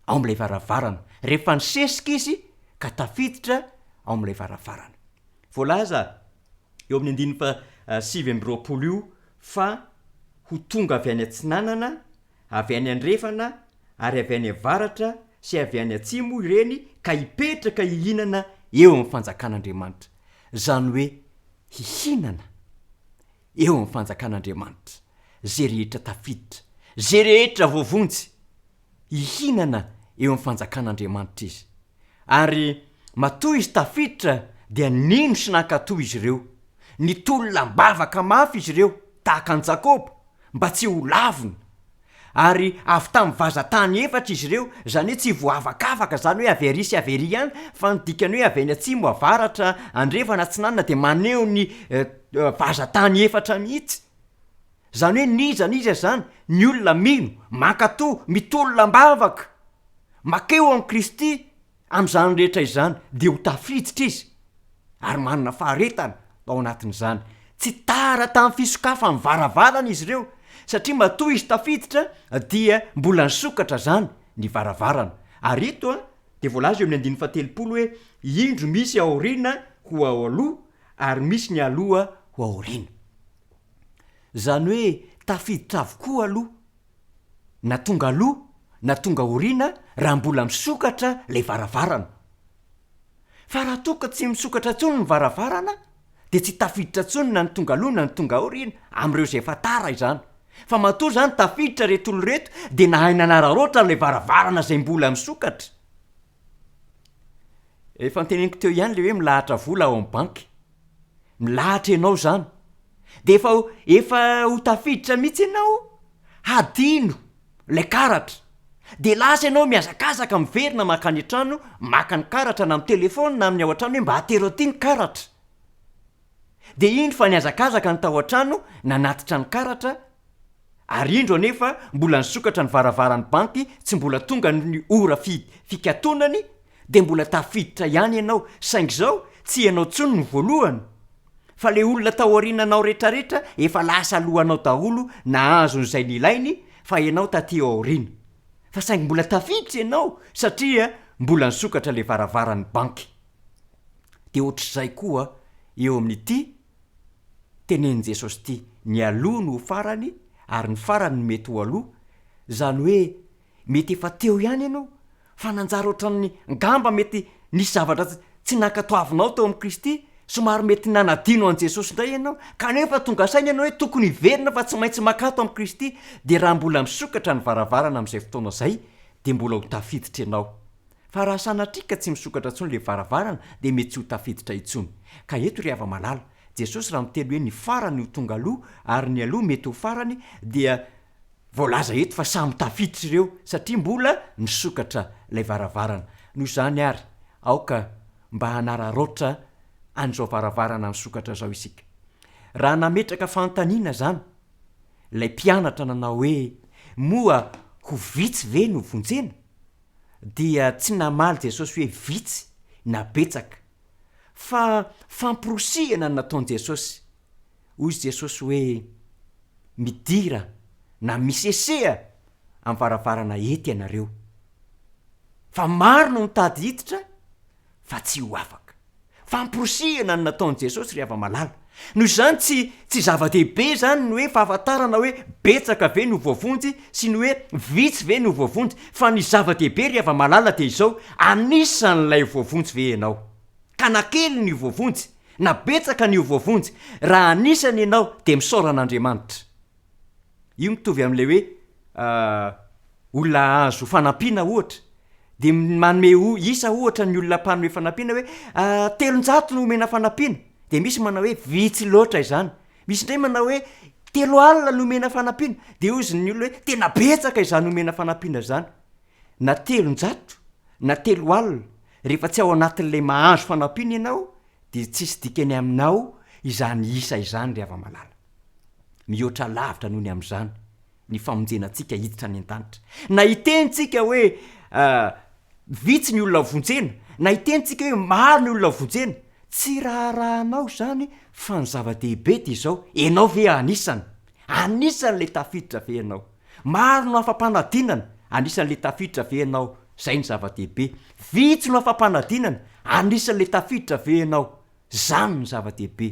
ao amin'ilay varavarana rehefa nisesika izy ka tafiditra ao amin'ilay varavarana. Voalaza eo amin'ny 9:20 io fa ho tonga avy any atsinanana, avy any andrefana ary avy any avaratra sy avy any atsimo ireny ka hipetraka hihinana eo amin'ny fanjakan'Andriamanitra. Zany hoe hihinana eo amin'ny fanjakan'Andriamanitra zay rehetra tafiditra, zay rehetra voavonjy hihinana eo amin'ny fanjakan'Andriamanitra izy. Ary matoa izy tafiditra dia nino sy nankatoa izy ireo ny tolona-mbavaka mafy izy ireo tahaka an jakoba mba tsy ho lavina ary avy tamin'ny vazatany efatra izy ireo zany hoe tsy voavakavaka zany hoe avery sy avery ihany fa nodikany hoe avy any atsimo avaratra andrefana tsinanana dia maneho ny vazatany efatra mihitsy zany hoe nizaniza zany ny olona mino mankatoa mitolona-mbavaka makeo amin'i Kristy amin'izany rehetra izany dia ho tafiditra izy ary manana faharetana ao anatin'izany tsy tara tamin'ny fisokafa amin'ny varavarana izy ireo satria matoa izy tafiditra dia mbola nisokatra zany ny varavarana ary ito dia voalaza eo amin'ny 1:7 hoe indro misy aoriana ho ao aloha ary misy ny aloha ho aoriana zany hoe tafiditra avokoa aloha na tonga aloha na tonga aoriana raha mbola misokatra lay varavarana fa raha toka tsy misokatra tsony ny varavarana dia tsy tafiditra tsony na ny tonga aloha na ny tonga aoriana amin'ireo izay efa tara izany fa matoa zany tafiditra retolo reto dia nahaina anararoatra lay varavarana zay mbola misokatra efa nteneniko teo ihany le hoe milahatra vola ao amin'ny banky milahatra ianao zany dia efa ho tafiditra mihitsy ianao hadino lay karatra dia lasa ianao miazakazaka miverina makany an-trano maka ny karatra na amin'ny telefona na amin'ny ao an-trano hoe mba hatero aty ny karatra dia indro fa niazakazaka ny tao an-trano nanatitra ny karatra ary indro anefa mbola nisokatra ny varavarany banky tsy mbola tonga ny ora fikatonany dia mbola tafiditra ihany ianao saingy zao tsy ianao tsony ny voalohany fa le olona tao aorinanao rehetrarehetra efa lasa alohanao daholo na azon'izay nilainy fa ianao taty aoriana fa saingy mbola tafiditra ianao satria mbola nisokatra le varavarany banky dia ohatr'izay koa eo amin'ity tenen'i Jesosy ity ny aloha no farany ary ny farany ny mety ho aloha zany hoe mety efa teo ihany ianao fa nanjara ohatran'ny ngamba mety nisy zavatra tsy nankatoavinao tao amin'i Kristy somary mety nanadino an' Jesosy indray ianao kanefa tonga saina ianao hoe tokony hiverina fa tsy maintsy makato amin'i Kristy dia raha mbola misokatra ny varavarana amin'izay fotoana zay dia mbola ho tafiditra ianao fa raha sanatrika tsy misokatra intsony le varavarana dia mety tsy ho tafiditra intsony ka eto ry hava-malala Jesosy raha miteny hoe ny farany ho tonga aloha ary ny aloha mety ho farany dia voalaza eto fa samy tafiditra ireo satria mbola nisokatra lay varavarana noho izany ary aoka mba hanararoatra an'izao varavarana misokatra zao isika raha nametraka fantaniana zany lay mpianatra nanao hoe moa ho vitsy ve no vonjena dia tsy namaly Jesosy hoe vitsy na betsaka fa famporosihana nataon'i Jesosy hoy Jesosy hoe midira na misesea amin'ny varavarana ety ianareo fa maro no mitady hiditra fa tsy ho afaka famporosihana no nataon'i Jesosy ry hava-malala noho izany tsy zava-dehibe zany ny hoe fahafantarana hoe betsaka ve no voavonjy sy ny hoe vitsy ve no voavonjy fa ny zava-dehibe ry hava-malala dia izao anisan'ilay voavonjy ve ianao ka na kely ny voavonjy na betsaka ny voavonjy raha anisany ianao dia misaoran'Andriamanitra io mitovy amin'le hoe olona azo fanampiana ohatra dia manome isa ohatra ny olona mpanome fanampiana hoe 300 no omena fanampiana dia misy manao hoe vitsy loatra izany misy indray manao hoe 3 alina no omena fanampiana dia ozy ny olona hoe tena betsaka izany omena fanampiana zany na 300 na 3 alina rehefa tsy ao anatin'lay mahazo fanampiana ianao dia tsisy dikany aminao izany isa izany ry hava-malala mihoatra lavitra noho ny amin'izany ny famonjenantsika hiditra ny an-danitra na hitentsika hoe vitsy ny olona vonjena na hitentsika hoe maro ny olona vonjena tsy raharahanao zany fa ny zava-dehibe dia izao ianao ve anisan'lay tafiditra ve ianao maro no afampanadinana anisan'lay tafiditra ve ianao zay ny zava-dehibe vitsy no afampanadinana anisan'lay tafiditra ve ianao zany ny zava-dehibe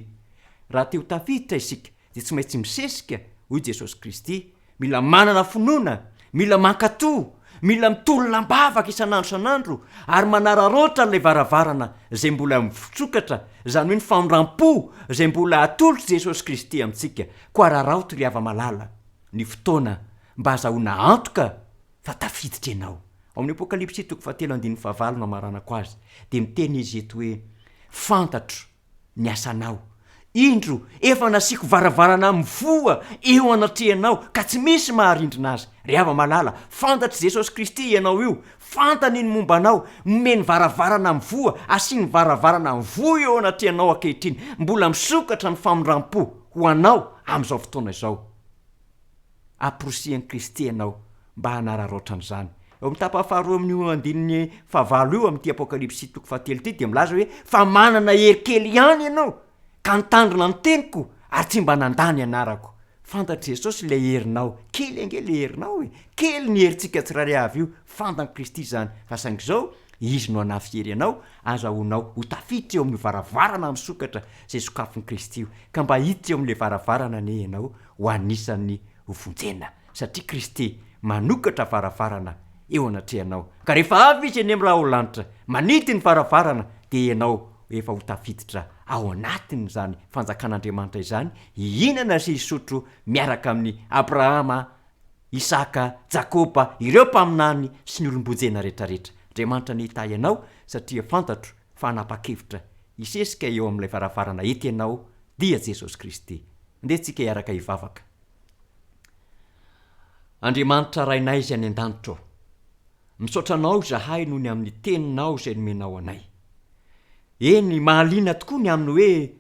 raha te ho tafiditra isika dia tsy maintsy misesika hoy Jesosy Kristy mila manana finoana mila mankatoa mila mitolona-mbavaka isan'andro san'andro ary manararoatra n'lay varavarana zay mbola misokatra zany hoe ny fanondram-po zay mbola atolotra Jesosy Kristy amintsika koa raraoto ry hava-malala ny fotoana mba azahoana antoka fa tafiditra ianao ao amin'ny Apokalipsy 3:7 no amaranako azy dia miteny izy eto hoe fantatro ny asanao. Indro efa nasiako varavarana mivoa eo anatrehanao ka tsy misy maharindrina azy. Ry ava malala, fantatry Jesosy Kristy ianao io, fantany ny momba anao, nomeny varavarana mivoa, asiany varavarana mivoa eo anatrehanao ankehitriny, mbola misokatra ny famindram-po ho anao amin'izao fotoana izao. Aprosian'i Kristy ianao mba hanararoatra an'izany. Eo mitapafaharoa amin'ny andininy fahavalo io amin'ity apokalipsy 7 ty dia milaza hoe fa manana hery kely ihany ianao ka nitandrina ny teniko ary tsy mba nandany anarako. Fantatry Jesosy le herinao, kely ange le herinao e, kely ny herintsika tsirairay avy io, fantan'i Kristy zany. Fa saingy izao izy no anafihery anao, azahoanao ho tafiditra eo amin'ny varavarana misokatra zay sokafin'i Kristy io, ka mba hiditra eo amin'le varavarana ne ianao ho anisan'ny hovonjena, satria Kristy manokatra varavarana eo anatrehanao. Ka rehefa avy izy eny amin'ny raha olanitra manity ny varavarana dia ianao efa ho tafiditra ao anatiny zany fanjakan'Andriamanitra izany, hihinana sy hisotro miaraka amin'ny Abrahama, Isaka, Jakoba, ireo mpaminany sy ny olombonjena rehetrarehetra. Andriamanitra nihita ianao satria fantatro fa hanapa-kevitra hisesika eo amin'ilay varavarana ety ianao dia Jesosy Kristy. Andehantsika hiaraka hivavaka. Andriamanitra rainay izay any an-danitra, misaotra anao zahay noho ny amin'ny teninao izay nomenao anay. Eny mahaliana tokoa ny aminy hoe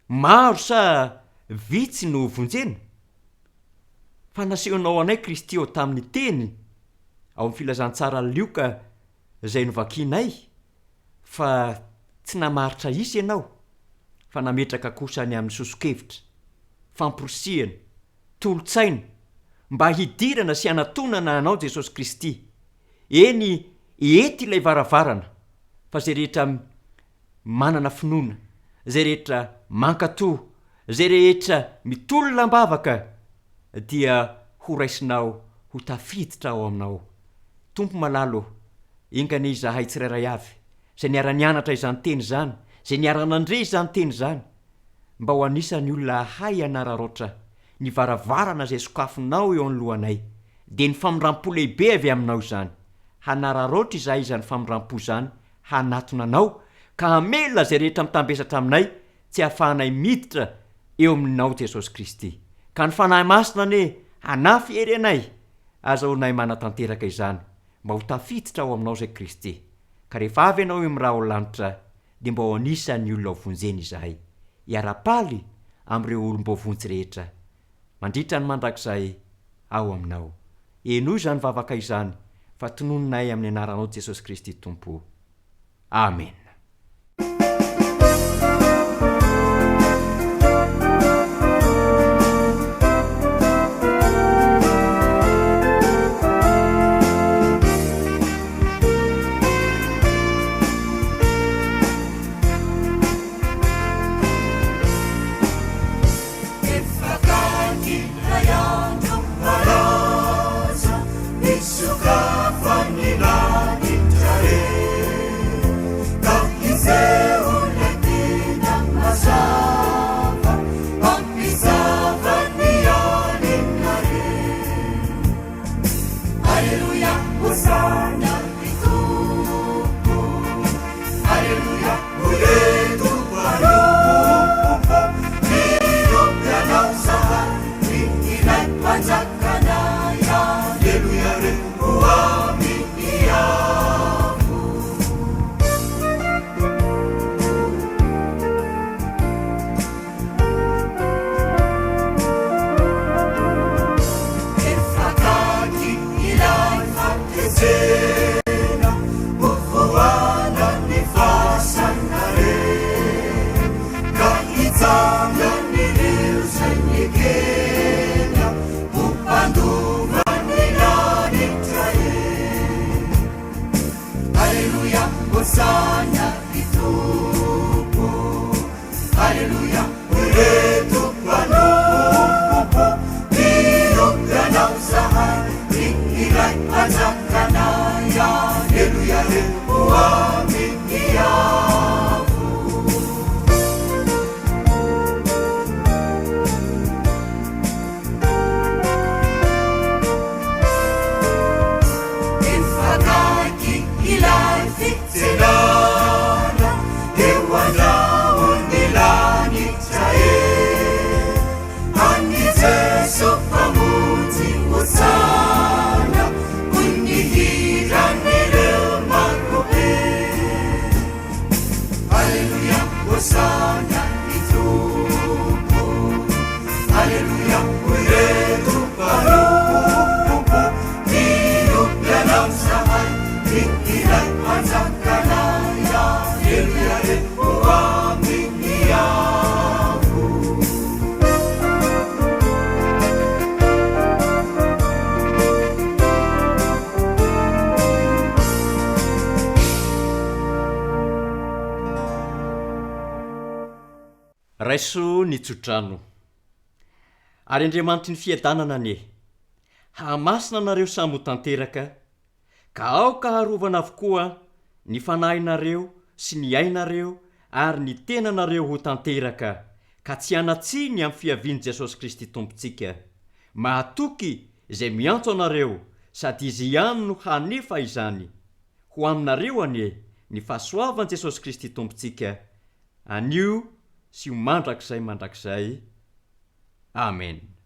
maro sa vitsy no vonjena, fa nasehonao anay Kristy eo tamin'ny teny ao amin'ny filazantsara Lioka izay novakianay, fa tsy namaritra isy ianao fa nametraka kosa ny amin'ny sosokevitra, famporosiana, tolotsaina mba hidirana sy hanatonana anao Jesosy Kristy. Eny ety ilay varavarana, fa zay rehetra manana finoana, zay rehetra mankatoa, zay rehetra mitolona-bavaka dia ho raisinao ho tafiditra ao aminao. Tompo malalo, ingany zahay tsirairay avy zay niara-nianatra izany teny zany, zay niara-nandre izany teny zany, mba ho anisan'ny olona hay hanararoatra ny varavarana zay sokafinao eo anoloanay, dia ny famindram-po lehibe avy aminao zany. Hanararoatra izahay izany famindram-po zany, hanatona anao ka hamelona zay rehetra mitambesatra aminay tsy hahafahanay miditra eo aminao Jesosy Kristy. Ka ny fanahy masina ne hanafy hery anay, azahoanay manatanteraka izany mba ho tafiditra ao aminao zay Kristy. Ka rehefa avy ianao amin'ny raha olanitra dia mba ho anisan'ny olona hovonjeny izahay, hiara-paly amin'ireo olom-bovontsy rehetra, mandritra ny mandrakizay ao aminao. Enoy izany vavaka izany, fa tonononay amin'ny anaranao Jesosy Kristy Tompo. Amen. Ilai fitzenana raiso ny tsodrano ary andriamanitry ny fiadanana ane hamasina anareo samy ho tanteraka ka aoka harovana avokoa ny fanahinareo sy ny ainareo ary ny tenanareo ho tanteraka ka tsy hanatsiny amin'ny fiaviany Jesosy Kristy tompontsika mahatoky izay miantso anareo sady izy ihany no hanefa izany ho aminareo ane ny fahasoavan Jesosy Kristy tompontsika anio sy ho mandrakizay mandrakizay amen.